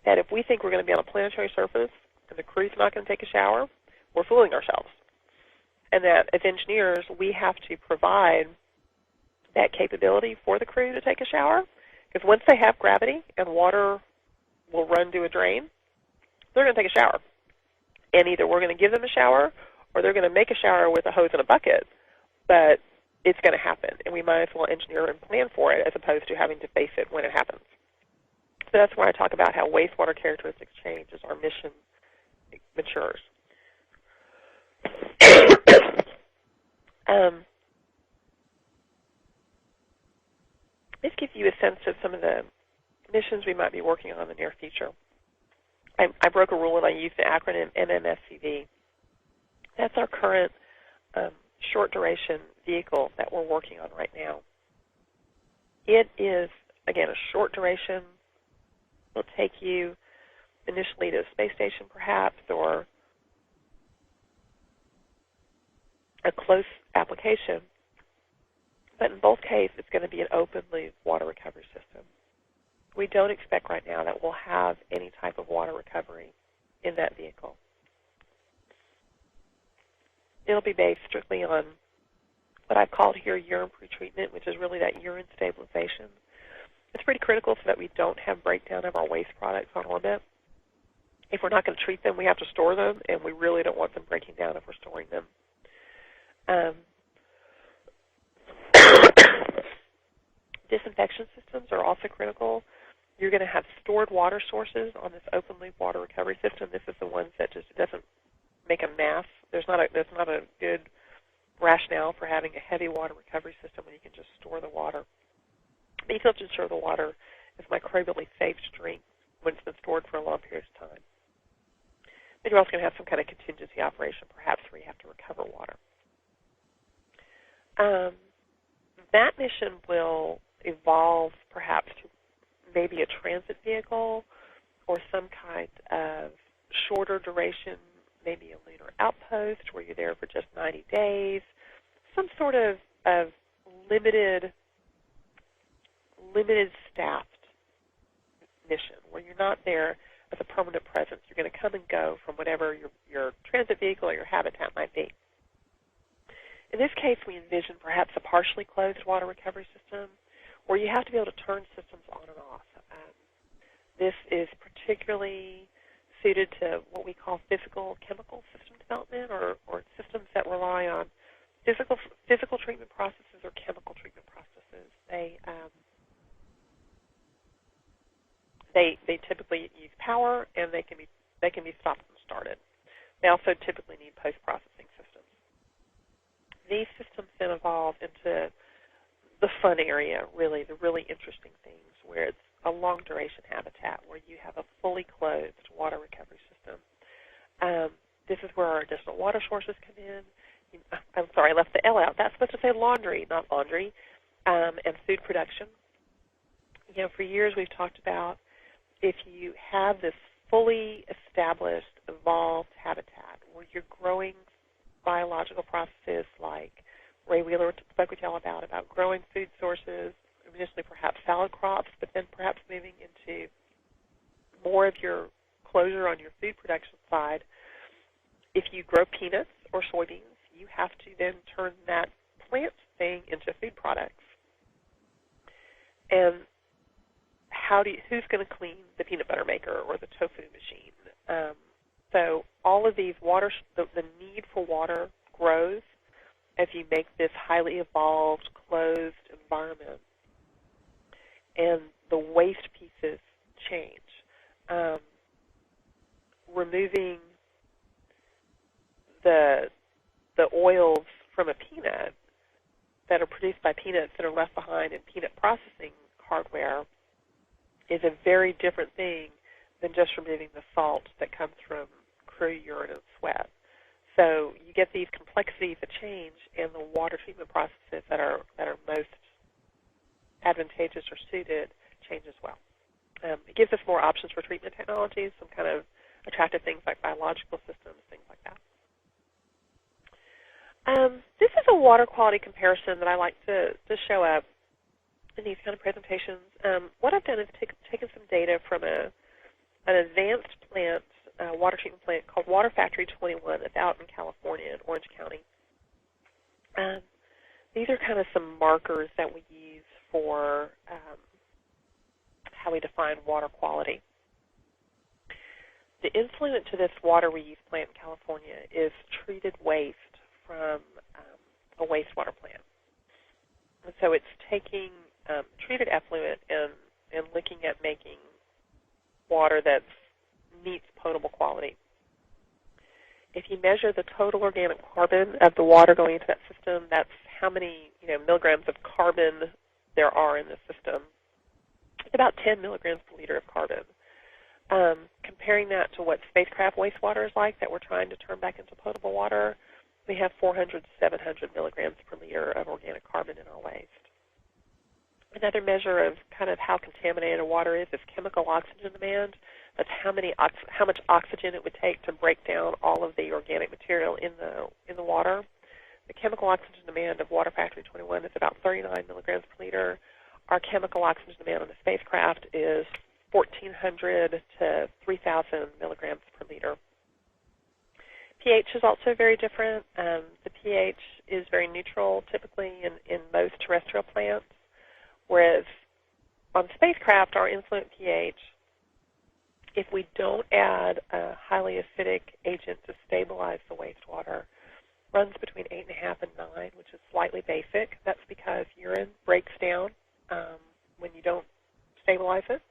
that if we think we're going to be on a planetary surface and the crew's not going to take a shower, we're fooling ourselves. And that as engineers, we have to provide that capability for the crew to take a shower, because once they have gravity and water will run to a drain, they're going to take a shower. And either we're going to give them a shower or they're going to make a shower with a hose and a bucket. But it's going to happen, and we might as well engineer and plan for it as opposed to having to face it when it happens. So that's why I talk about how wastewater characteristics change as our mission matures. This gives you a sense of some of the missions we might be working on in the near future. I broke a rule and I used the acronym MMSCV. That's our current short-duration vehicle that we're working on right now. It is, again, a short duration. It'll take you initially to a space station, perhaps, or a close application. But in both cases, it's going to be an open-loop water recovery system. We don't expect right now that we'll have any type of water recovery in that vehicle. It'll be based strictly on what I've called here urine pretreatment, which is really that urine stabilization. It's pretty critical so that we don't have breakdown of our waste products on orbit. If we're not going to treat them, we have to store them, and we really don't want them breaking down if we're storing them. Disinfection systems are also critical. You're going to have stored water sources on this open-loop water recovery system. This is the one that just doesn't make a mass. There's not a good rationale for having a heavy water recovery system when you can just store the water. But you still have to ensure the water is microbially safe to drink when it's been stored for a long period of time. Then you're also going to have some kind of contingency operation, perhaps, where you have to recover water. That mission will evolve perhaps to maybe a transit vehicle or some kind of shorter duration, maybe a lunar outpost where you're there for just 90 days, some sort of limited staffed mission where you're not there as a permanent presence. You're going to come and go from whatever your transit vehicle or your habitat might be. In this case, we envision perhaps a partially closed water recovery system where you have to be able to turn systems on and off. This is particularly suited to what we call physical-chemical system development, or systems that rely on physical treatment processes or chemical treatment processes. They typically use power, and they can be stopped and started. They also typically need post-processing systems. These systems then evolve into the fun area, really, the really interesting things, where it's a long-duration habitat, where you have a fully closed water recovery system. This is where our additional water sources come in. I'm sorry, I left the L out. That's supposed to say laundry, not laundry, and food production. You know, for years we've talked about if you have this fully established, evolved habitat where you're growing biological processes like Ray Wheeler spoke with y'all about growing food sources, initially perhaps salad crops, but then perhaps moving into more of your closure on your food production side. If you grow peanuts or soybeans, you have to then turn that plant thing into food products. And who's going to clean the peanut butter maker or the tofu machine? So all of these the need for water grows as you make this highly evolved, closed environment. And the waste pieces change. Removing the oils from a peanut that are produced by peanuts that are left behind in peanut processing hardware is a very different thing than just removing the salt that comes from crew urine and sweat. So you get these complexities that change, and the water treatment processes that are most advantageous or suited change as well. It gives us more options for treatment technologies, some kind of attractive things like biological systems, things like that. This is a water quality comparison that I like to show up in these kind of presentations. What I've done is taken some data from an advanced plant, water treatment plant called Water Factory 21 that's out in California in Orange County. These are kind of some markers that we use for how we define water quality. The influent to this water reuse plant in California is treated waste from a wastewater plant. So it's taking treated effluent and looking at making water that meets potable quality. If you measure the total organic carbon of the water going into that system, that's how many milligrams of carbon there are in the system. It's about 10 milligrams per liter of carbon. Comparing that to what spacecraft wastewater is like that we're trying to turn back into potable water, we have 400 to 700 milligrams per liter of organic carbon in our waste. Another measure of kind of how contaminated water is chemical oxygen demand. That's how much oxygen it would take to break down all of the organic material in the water. The chemical oxygen demand of Water Factory 21 is about 39 milligrams per liter. Our chemical oxygen demand on the spacecraft is 1,400 to 3,000 milligrams per liter. pH is also very different. The pH is very neutral typically in most terrestrial plants, whereas on spacecraft, our influent pH, if we don't add a highly acidic agent to stabilize the wastewater, runs between 8.5 and 9, which is slightly basic. That's because urine breaks down when you don't stabilize it.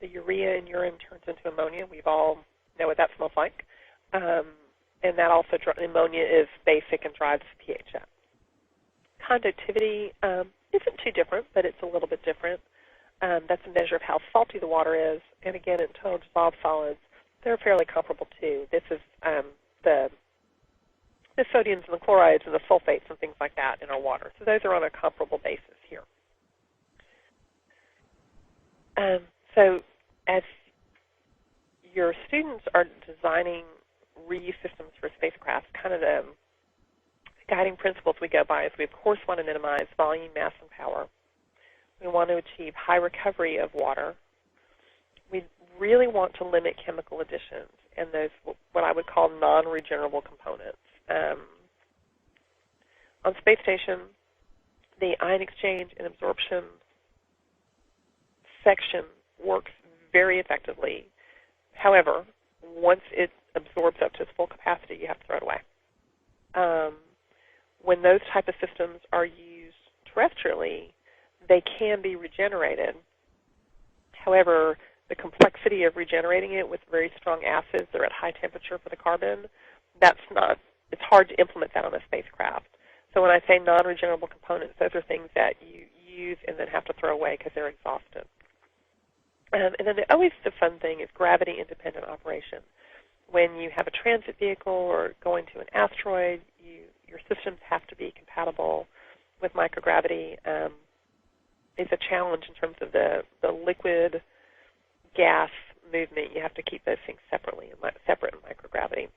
The urea in urine turns into ammonia. We all know what that smells like. And that also, ammonia is basic and drives pH up. Conductivity isn't too different, but it's a little bit different. That's a measure of how salty the water is. And again, in total dissolved solids, they're fairly comparable too. This is the sodiums and the chlorides and the sulfates and things like that in our water. So those are on a comparable basis here. So as your students are designing reuse systems for spacecraft, kind of the guiding principles we go by is we, of course, want to minimize volume, mass, and power. We want to achieve high recovery of water. We really want to limit chemical additions and those what I would call non-regenerable components. On space station, the ion exchange and absorption section works very effectively. However, once it absorbs up to its full capacity, you have to throw it away. When those type of systems are used terrestrially, they can be regenerated. However, the complexity of regenerating it with very strong acids that are at high temperature for the carbon, it's hard to implement that on a spacecraft. So when I say non-regenerable components, those are things that you use and then have to throw away because they're exhausted. And then always the fun thing is gravity-independent operation. When you have a transit vehicle or going to an asteroid, your systems have to be compatible with microgravity. It's a challenge in terms of the liquid gas movement. You have to keep those things separate in microgravity.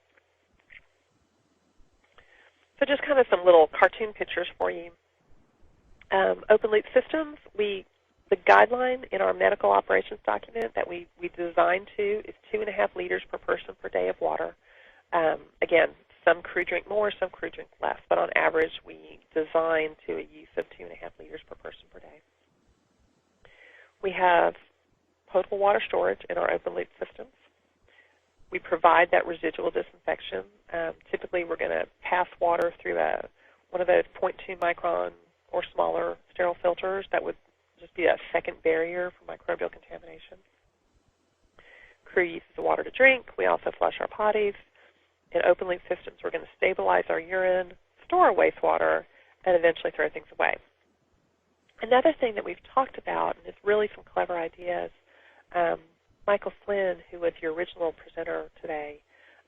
So just kind of some little cartoon pictures for you. Open loop systems, the guideline in our medical operations document that we designed to is 2.5 liters per person per day of water. Again, some crew drink more, some crew drink less, but on average we design to a use of 2.5 liters per person per day. We have potable water storage in our open loop systems. We provide that residual disinfection. Typically we're going to pass water through one of those 0.2 micron or smaller sterile filters that would just be a second barrier for microbial contamination. Crew uses the water to drink. We also flush our potties. In open loop systems, we're going to stabilize our urine, store our wastewater, and eventually throw things away. Another thing that we've talked about, and it's really some clever ideas, Michael Flynn, who was your original presenter today,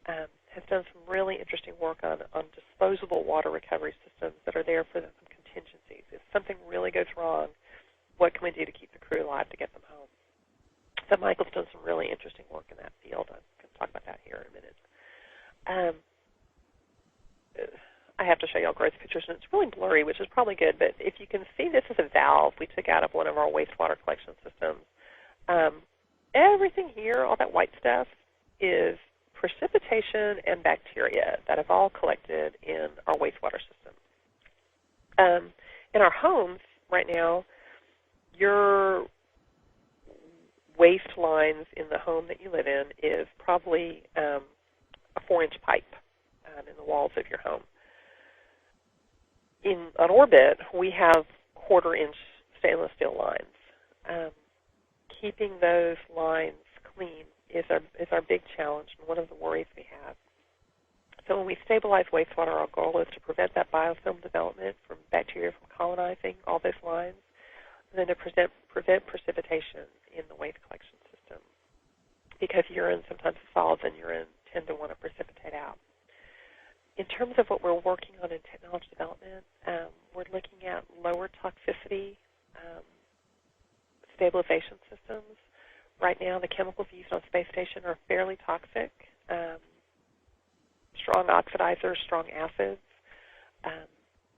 has done some really interesting work on disposable water recovery systems that are there for some contingencies. If something really goes wrong, what can we do to keep the crew alive to get them home? So Michael's done some really interesting work in that field. I'm going to talk about that here in a minute. I have to show you all gross pictures, and it's really blurry, which is probably good, but if you can see, this is a valve we took out of one of our wastewater collection systems. Everything here, all that white stuff, is precipitation and bacteria that have all collected in our wastewater system. In our homes right now, your waste lines in the home that you live in is probably a 4-inch pipe in the walls of your home. On orbit, we have quarter-inch stainless steel lines. Keeping those lines clean is our big challenge and one of the worries we have. So when we stabilize wastewater, our goal is to prevent that biofilm development from bacteria from colonizing all those lines, and then to prevent precipitation in the waste collection system, because urine, sometimes solids in urine, tend to want to precipitate out. In terms of what we're working on in technology development, we're looking at lower toxicity stabilization systems. Right now, the chemicals used on space station are fairly toxic. Strong oxidizers, strong acids.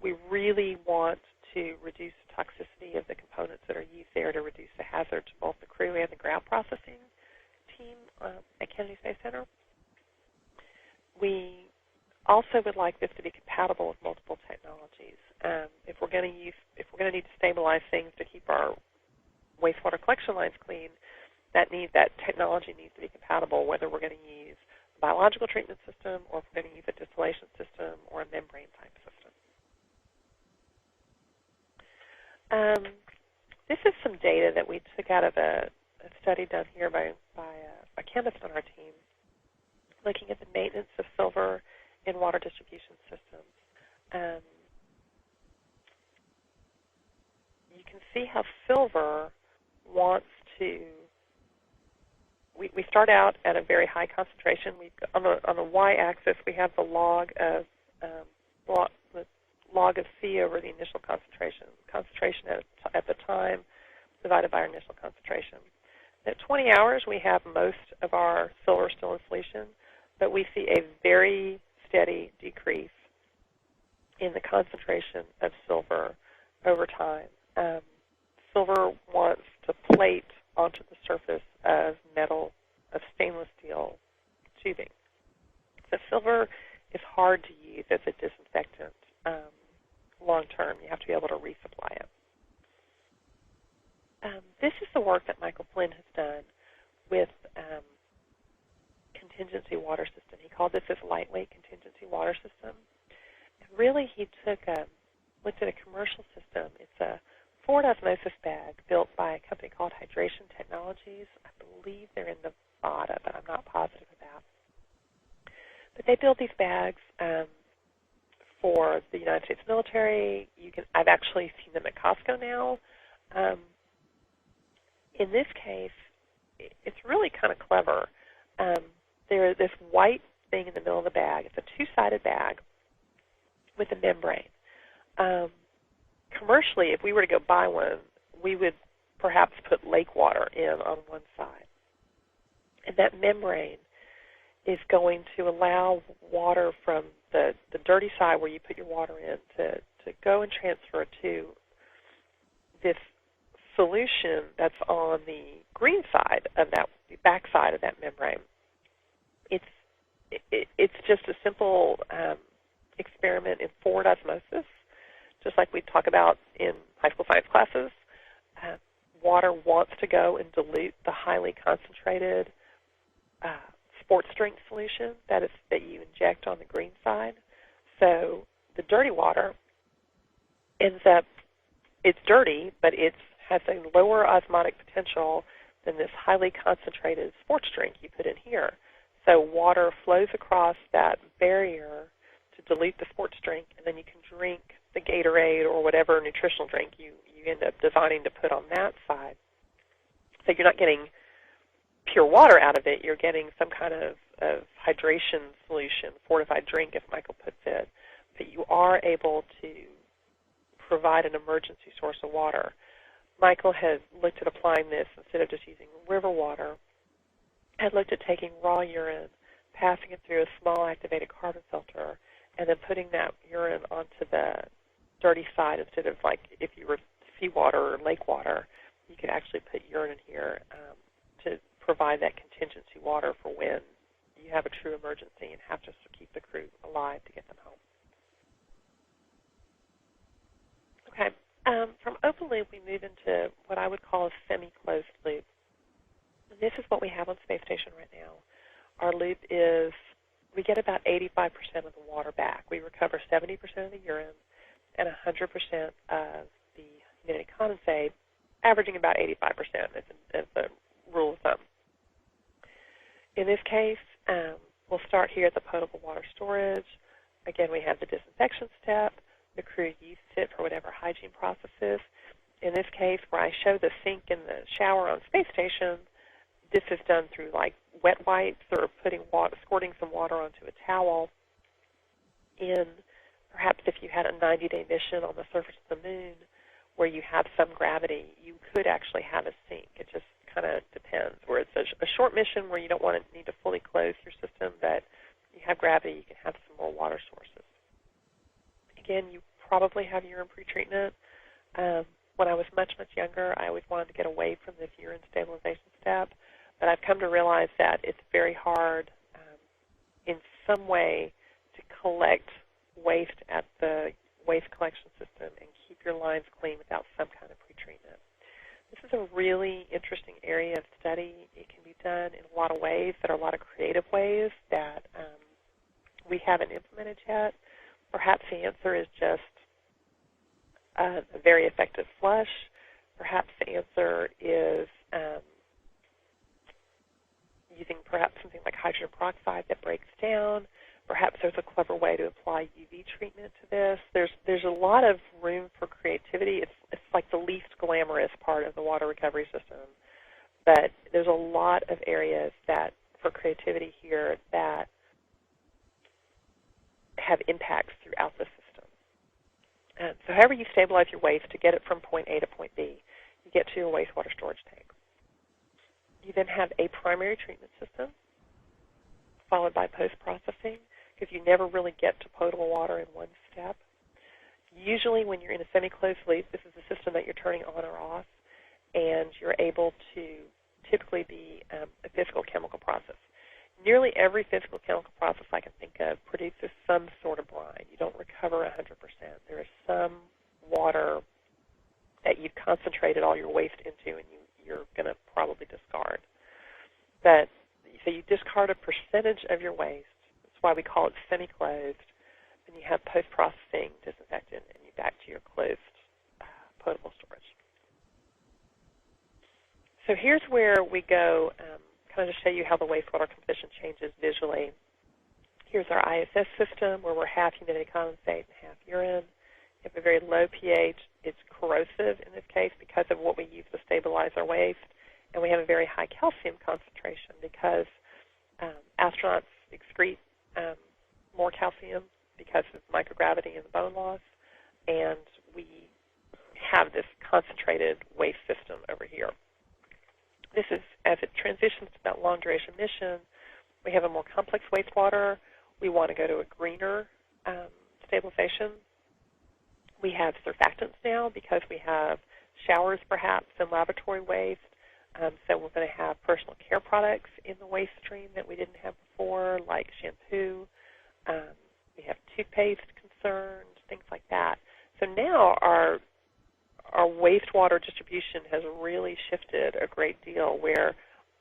We really want to reduce the toxicity of the components that are used there to reduce the hazard to both the crew and the ground processing team at Kennedy Space Center. We also would like this to be compatible with multiple technologies. If we're going to need to stabilize things to keep our wastewater collection lines clean, that technology needs to be compatible, whether we're going to use a biological treatment system or if we're going to use a distillation system or a membrane type system. This is some data that we took out of a study done here by a chemist on our team, looking at the maintenance of silver in water distribution systems. You can see how silver wants to. We start out at a very high concentration. On the y-axis, we have the log of C over the initial concentration. Concentration at the time divided by our initial concentration. At 20 hours, we have most of our silver still in solution, but we see a very steady decrease in the concentration of silver over time. Silver wants to plate onto the surface of metal, of stainless steel tubing. So silver is hard to use as a disinfectant long term. You have to be able to resupply it. This is the work that Michael Flynn has done with contingency water system. He called this his lightweight contingency water system. And really, he looked at a commercial system. It's a forward osmosis bag built by a company called Hydration Technologies. I believe they're in Nevada, but I'm not positive about. But they build these bags for the United States military. I've actually seen them at Costco now. In this case, it's really kind of clever. There is this white thing in the middle of the bag. It's a two-sided bag with a membrane. Commercially, if we were to go buy one, we would perhaps put lake water in on one side. And that membrane is going to allow water from the dirty side where you put your water in to go and transfer to this solution that's on the green side of that, the back side of that membrane. It's just a simple experiment in forward osmosis, just like we talk about in high school science classes. Water wants to go and dilute the highly concentrated sports drink solution that you inject on the green side. So the dirty water ends up, it's dirty, but it has a lower osmotic potential than this highly concentrated sports drink you put in here. So water flows across that barrier to dilute the sports drink, and then you can drink the Gatorade or whatever nutritional drink you end up designing to put on that side. So you're not getting pure water out of it. You're getting some kind of hydration solution, fortified drink, as Michael puts it. But you are able to provide an emergency source of water. Michael has looked at applying this instead of just using river water, had looked at taking raw urine, passing it through a small activated carbon filter, and then putting that urine onto the dirty side instead of, like, if you were seawater or lake water, you could actually put urine in here to provide that contingency water for when you have a true emergency and have to keep the crew alive to get them home. Okay, from open loop we move into what I would call a semi-closed loop. And this is what we have on Space Station right now. Our loop is, we get about 85% of the water back. We recover 70% of the urine and 100% of the humidity condensate, averaging about 85% as a rule of thumb. In this case, we'll start here at the potable water storage. Again, we have the disinfection step. The crew uses it for whatever hygiene processes. In this case, where I show the sink in the shower on space station, this is done through like wet wipes or squirting some water onto a towel. Perhaps if you had a 90-day mission on the surface of the moon where you have some gravity, you could actually have a sink. It just kind of depends. Where it's a short mission where you don't need to fully close your system, but you have gravity, you can have some more water sources. Again, you probably have urine pretreatment. When I was much, much younger, I always wanted to get away from this urine stabilization step, but I've come to realize that it's very hard in some way to collect waste at the waste collection system and keep your lines clean without some kind of pretreatment. This is a really interesting area of study. It can be done in a lot of ways. There are a lot of creative ways that we haven't implemented yet. Perhaps the answer is just a very effective flush. Perhaps the answer is using perhaps something like hydrogen peroxide that breaks down. Perhaps there's a clever way to apply UV treatment to this. There's a lot of room for creativity. It's like the least glamorous part of the water recovery system, but there's a lot of areas for creativity here that have impacts throughout the system. So however you stabilize your waste to get it from point A to point B, you get to your wastewater storage tank. You then have a primary treatment system followed by post-processing, because you never really get to potable water in one step. Usually when you're in a semi-closed loop, this is a system that you're turning on or off, and you're able to typically be a physical-chemical process. Nearly every physical chemical process I can think of produces some sort of brine. You don't recover 100%. There is some water that you've concentrated all your waste into and you're going to probably discard. So you discard a percentage of your waste. That's why we call it semi-closed. And you have post-processing, disinfectant, and you back to your closed potable storage. So here's where we go kind of to show you how the wastewater composition changes visually. Here's our ISS system where we're half humidity condensate and half urine. You have a very low pH. It's corrosive in this case because of what we use to stabilize our waste. And we have a very high calcium concentration because astronauts excrete more calcium because of microgravity and the bone loss. And we have this concentrated waste system over here. This is, as it transitions to that long-duration mission, we have a more complex wastewater. We want to go to a greener stabilization. We have surfactants now because we have showers, perhaps, and laboratory waste. So we're going to have personal care products in the waste stream that we didn't have before, like shampoo. We have toothpaste concerns, things like that. So now our wastewater distribution has really shifted a great deal, where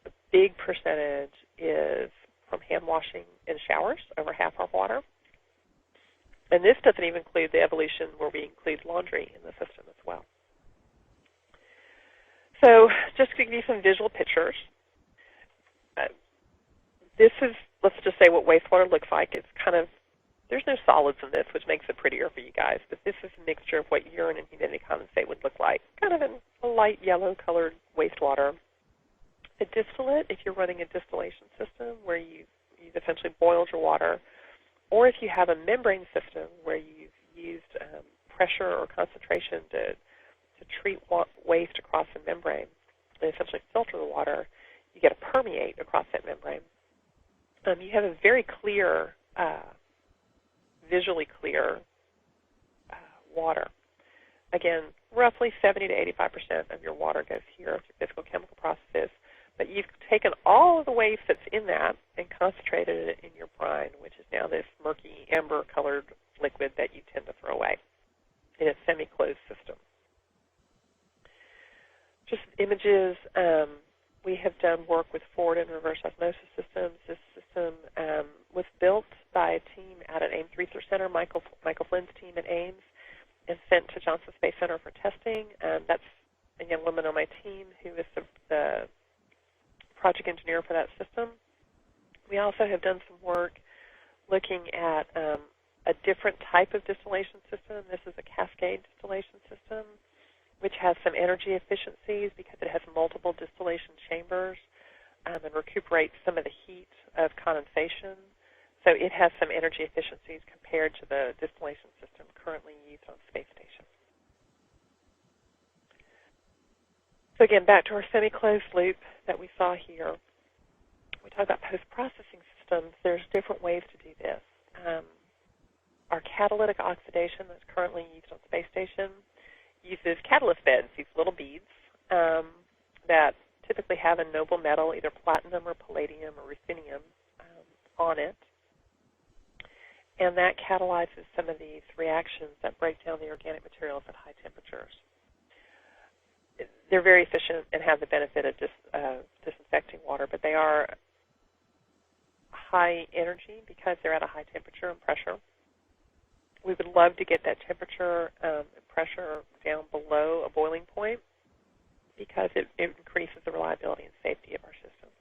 a big percentage is from hand washing and showers, over half our water. And this doesn't even include the evolution where we include laundry in the system as well. So just to give you some visual pictures, this is, let's just say, what wastewater looks like. It's kind of, there's no solids in this, which makes it prettier for you guys, but this is a mixture of what urine and humidity condensate would look like, kind of in a light yellow-colored wastewater. A distillate, if you're running a distillation system where you've essentially boiled your water, or if you have a membrane system where you've used pressure or concentration to treat waste across a membrane and essentially filter the water, you get a permeate across that membrane. You have a very clear, visually clear water. Again, roughly 70 to 85% of your water goes here through physical chemical processes, but you've taken all of the waste that's in that and concentrated it in your brine, which is now this murky amber-colored liquid that you tend to throw away in a semi-closed system. Just images. We have done work with forward and reverse osmosis systems. This system was built by a team out at Ames Research Center, Michael Flynn's team at Ames, and sent to Johnson Space Center for testing. That's a young woman on my team who is the project engineer for that system. We also have done some work looking at a different type of distillation system. This is a cascade distillation system, which has some energy efficiencies because it has multiple distillation chambers and recuperates some of the heat of condensation. So it has some energy efficiencies compared to the distillation system currently used on space stations. So again, back to our semi-closed loop that we saw here. We talk about post-processing systems. There's different ways to do this. Our catalytic oxidation that's currently used on space station uses catalyst beds, these little beads that typically have a noble metal, either platinum or palladium or ruthenium, on it. And that catalyzes some of these reactions that break down the organic materials at high temperatures. They're very efficient and have the benefit of disinfecting water, but they are high energy because they're at a high temperature and pressure. We would love to get that temperature and pressure down below a boiling point because it increases the reliability and safety of our systems.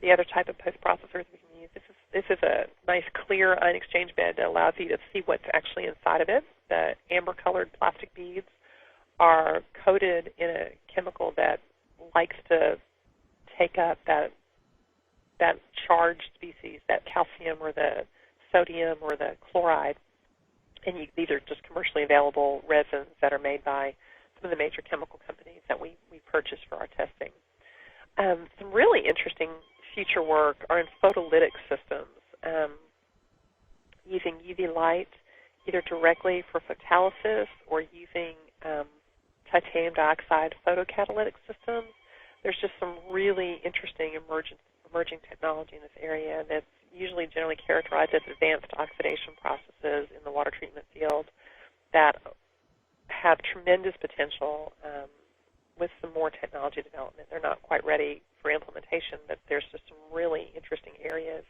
The other type of post-processors we can use, this is a nice clear ion exchange bed that allows you to see what's actually inside of it. The amber-colored plastic beads are coated in a chemical that likes to take up that charged species, that calcium or the sodium or the chloride. And these are just commercially available resins that are made by some of the major chemical companies that we purchase for our testing. Some really interesting future work are in photolytic systems, using UV light either directly for photolysis or using titanium dioxide photocatalytic systems. There's just some really interesting emerging technology in this area that's usually generally characterized as advanced oxidation processes in the water treatment field that have tremendous potential with some more technology development. They're not quite ready for implementation, but there's just some really interesting areas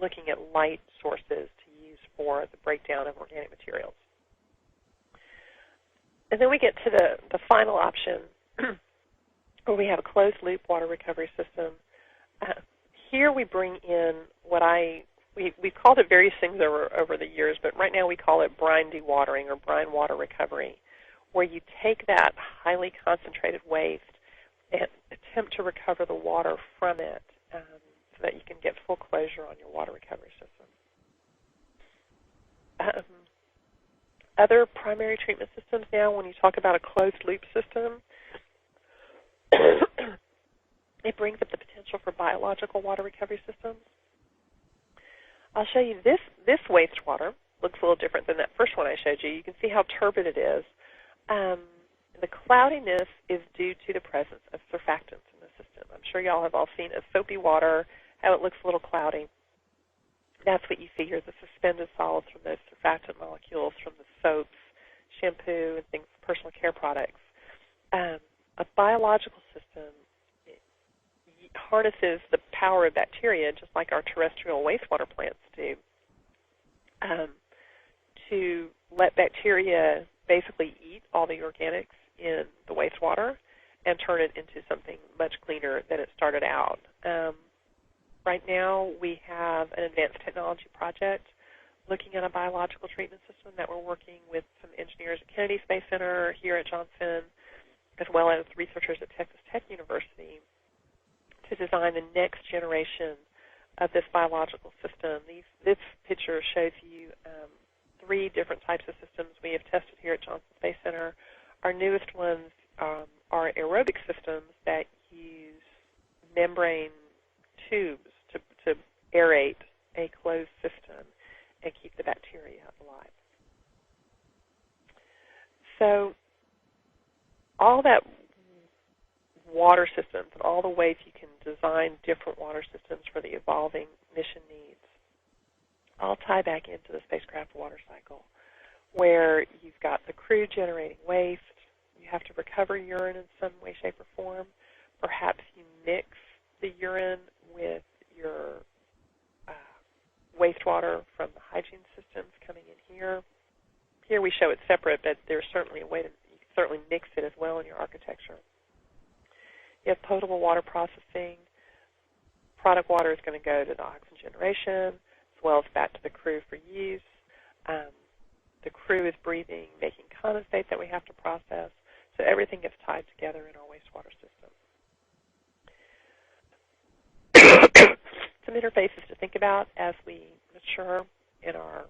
looking at light sources to use for the breakdown of organic materials. And then we get to the final option where we have a closed-loop water recovery system. Here we bring in what we've called it various things over the years, but right now we call it brine dewatering or brine water recovery, where you take that highly concentrated waste and attempt to recover the water from it so that you can get full closure on your water recovery system. Other primary treatment systems now, when you talk about a closed-loop system, it brings up the potential for biological water recovery systems. I'll show you this wastewater looks a little different than that first one I showed you. You can see how turbid it is. The cloudiness is due to the presence of surfactants in the system. I'm sure y'all have all seen a soapy water, how it looks a little cloudy. That's what you see here, the suspended solids from those surfactant molecules from the soaps, shampoo, and things, personal care products. A biological system harnesses the power of bacteria, just like our terrestrial wastewater plants do, to let bacteria basically eat all the organics in the wastewater and turn it into something much cleaner than it started out. Right now, we have an advanced technology project looking at a biological treatment system that we're working with some engineers at Kennedy Space Center here at Johnson, as well as researchers at Texas Tech University, to design the next generation of this biological system. This picture shows you 3 different types of systems we have tested here at Johnson Space Center. Our newest ones are aerobic systems that use membrane tubes to aerate a closed system and keep the bacteria alive. So all that water systems and all the ways you can design different water systems for the evolving mission needs all tie back into the spacecraft water cycle, where you've got the crew generating waste, you have to recover urine in some way, shape, or form. Perhaps you mix the urine with your wastewater from the hygiene systems coming in here. here we show it separate, but there's certainly a way to certainly mix it as well in your architecture. You have potable water processing. Product water is going to go to the oxygen generation, as well as back to the crew for use. The crew is breathing, making condensate that we have to process. So everything gets tied together in our wastewater system. Some interfaces to think about as we mature in our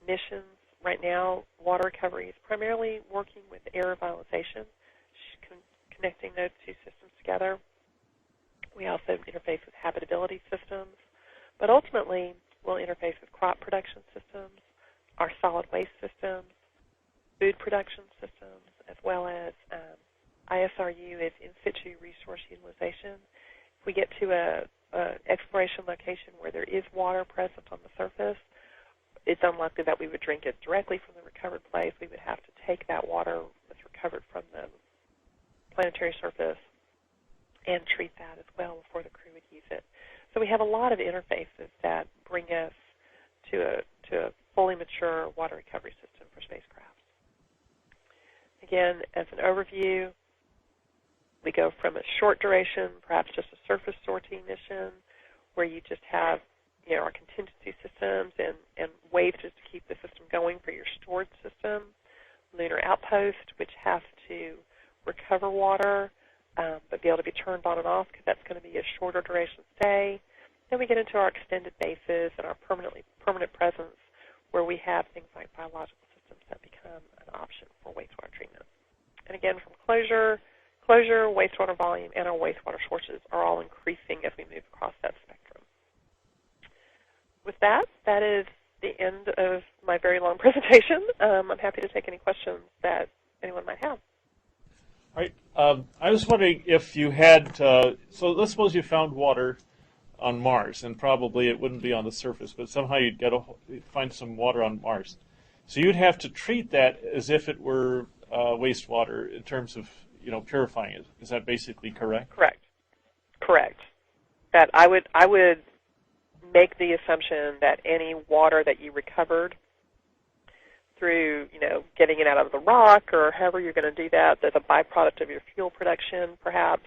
missions. Right now, water recovery is primarily working with air revitalization, connecting those two systems together. We also interface with habitability systems, but ultimately we'll interface with crop production systems, our solid waste systems, food production systems, as well as ISRU is in situ resource utilization. If we get to a exploration location where there is water present on the surface, it's unlikely that we would drink it directly from the recovered place. We would have to take that water that's recovered from the planetary surface and treat that as well before the crew would use it. So we have a lot of interfaces that bring us to a fully mature water recovery system for spacecraft. Again, as an overview, we go from a short duration, perhaps just a surface sorting mission, where you just have our contingency systems and ways just to keep the system going for your stored system. Lunar Outpost, which has to recover water, but be able to be turned on and off because that's going to be a shorter duration stay. Then we get into our extended bases and our permanent presence, where we have things like biological systems that become an option for wastewater treatment. And again, from closure, wastewater volume, and our wastewater sources are all increasing as we move across that spectrum. With that, that is the end of my very long presentation. I'm happy to take any questions that anyone might have. All right. I was wondering if you had, so let's suppose you found water on Mars, and probably it wouldn't be on the surface, but somehow you'd find some water on Mars. So you'd have to treat that as if it were wastewater in terms of, purifying it. Is that basically correct? Correct. That I would make the assumption that any water that you recovered through, getting it out of the rock or however you're going to do that, that's a byproduct of your fuel production, perhaps,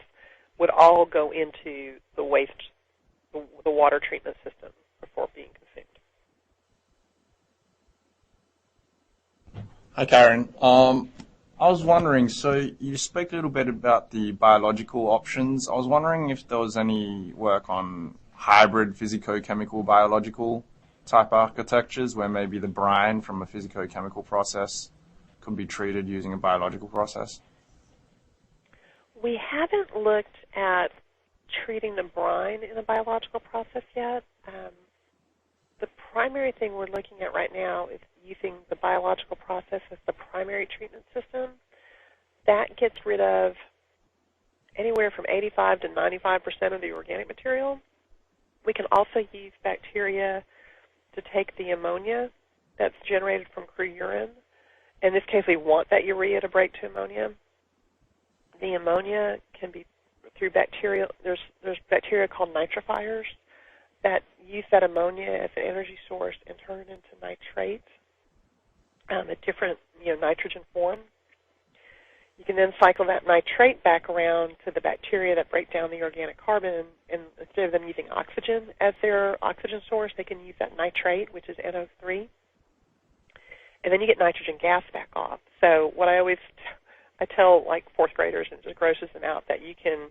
would all go into the water treatment system before being consumed. Hi, Karen. I was wondering, so you spoke a little bit about the biological options. I was wondering if there was any work on hybrid physico-chemical biological type architectures where maybe the brine from a physico-chemical process could be treated using a biological process. We haven't looked at treating the brine in a biological process yet. The primary thing we're looking at right now is using the biological process as the primary treatment system. That gets rid of anywhere from 85 to 95% of the organic material. We can also use bacteria to take the ammonia that's generated from crew urine. In this case, we want that urea to break to ammonia. The ammonia can be through bacteria. There's bacteria called nitrifiers that use that ammonia as an energy source and turn it into nitrate, a different nitrogen form. You can then cycle that nitrate back around to the bacteria that break down the organic carbon, and instead of them using oxygen as their oxygen source, they can use that nitrate, which is NO3, and then you get nitrogen gas back off. So what I tell like fourth graders, and it just grosses them out, that you can,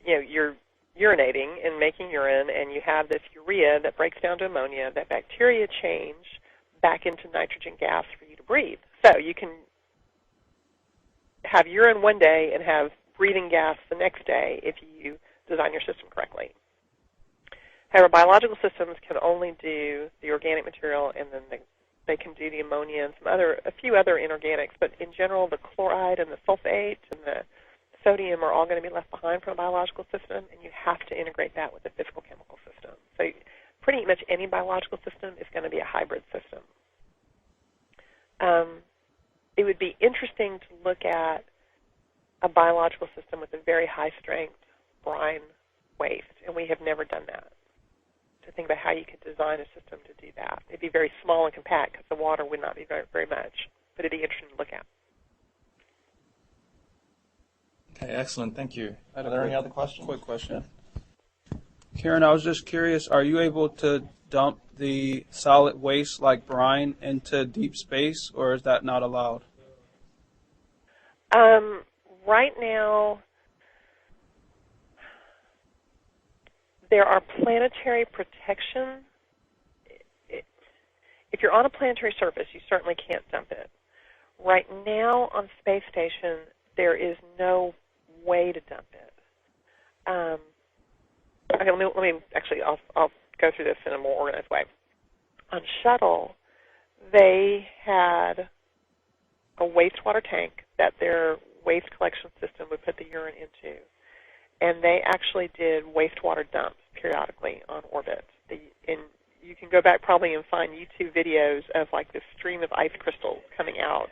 you're urinating and making urine, and you have this urea that breaks down to ammonia, that bacteria change back into nitrogen gas for you to breathe. So you can have urine one day and have breathing gas the next day if you design your system correctly. However, biological systems can only do the organic material, and then they can do the ammonia and a few other inorganics, but in general, the chloride and the sulfate and the sodium are all going to be left behind from a biological system, and you have to integrate that with a physical chemical system. So pretty much any biological system is going to be a hybrid system. It would be interesting to look at a biological system with a very high-strength brine waste, and we have never done that. to think about how you could design a system to do that. It'd be very small and compact because the water would not be very much, but it'd be interesting to look at. Okay, excellent. Thank you. Are there any other questions? Quick question. Karen, I was just curious, are you able to dump the solid waste like brine into deep space, or is that not allowed? Right now, there are planetary protection. If you're on a planetary surface, you certainly can't dump it. Right now on space station, there is no way to dump it. Okay, let me actually, I'll go through this in a more organized way. On shuttle, they had a wastewater tank that their waste collection system would put the urine into, and they actually did wastewater dumps periodically on orbit. And you can go back probably and find YouTube videos of like this stream of ice crystals coming out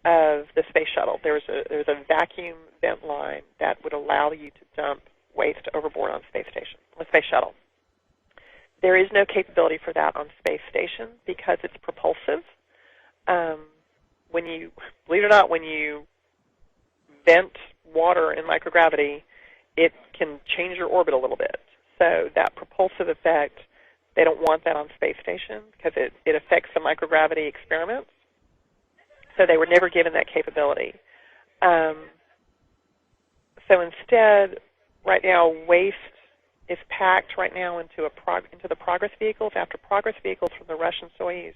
of the space shuttle. There was a vacuum vent line that would allow you to dump waste overboard on space shuttle. There is no capability for that on space station because it's propulsive. When you, believe it or not, when you vent water in microgravity, it can change your orbit a little bit. So that propulsive effect, they don't want that on space station because it affects the microgravity experiments. So they were never given that capability. So instead, right now, waste is packed right now into the Progress vehicles. After Progress vehicles from the Russian Soyuz,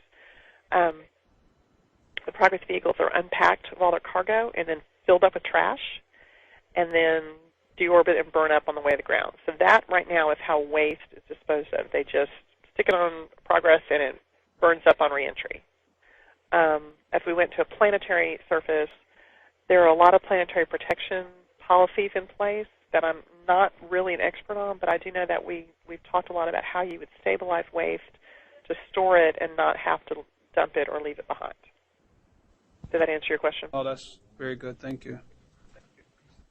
the Progress vehicles are unpacked of all their cargo and then filled up with trash, and then deorbit and burn up on the way to the ground. So that right now is how waste is disposed of. They just stick it on Progress and it burns up on reentry. As we went to a planetary surface, there are a lot of planetary protection policies in place that I'm not really an expert on, but I do know that we've talked a lot about how you would stabilize waste to store it and not have to dump it or leave it behind. Did that answer your question? Oh, that's very good. Thank you.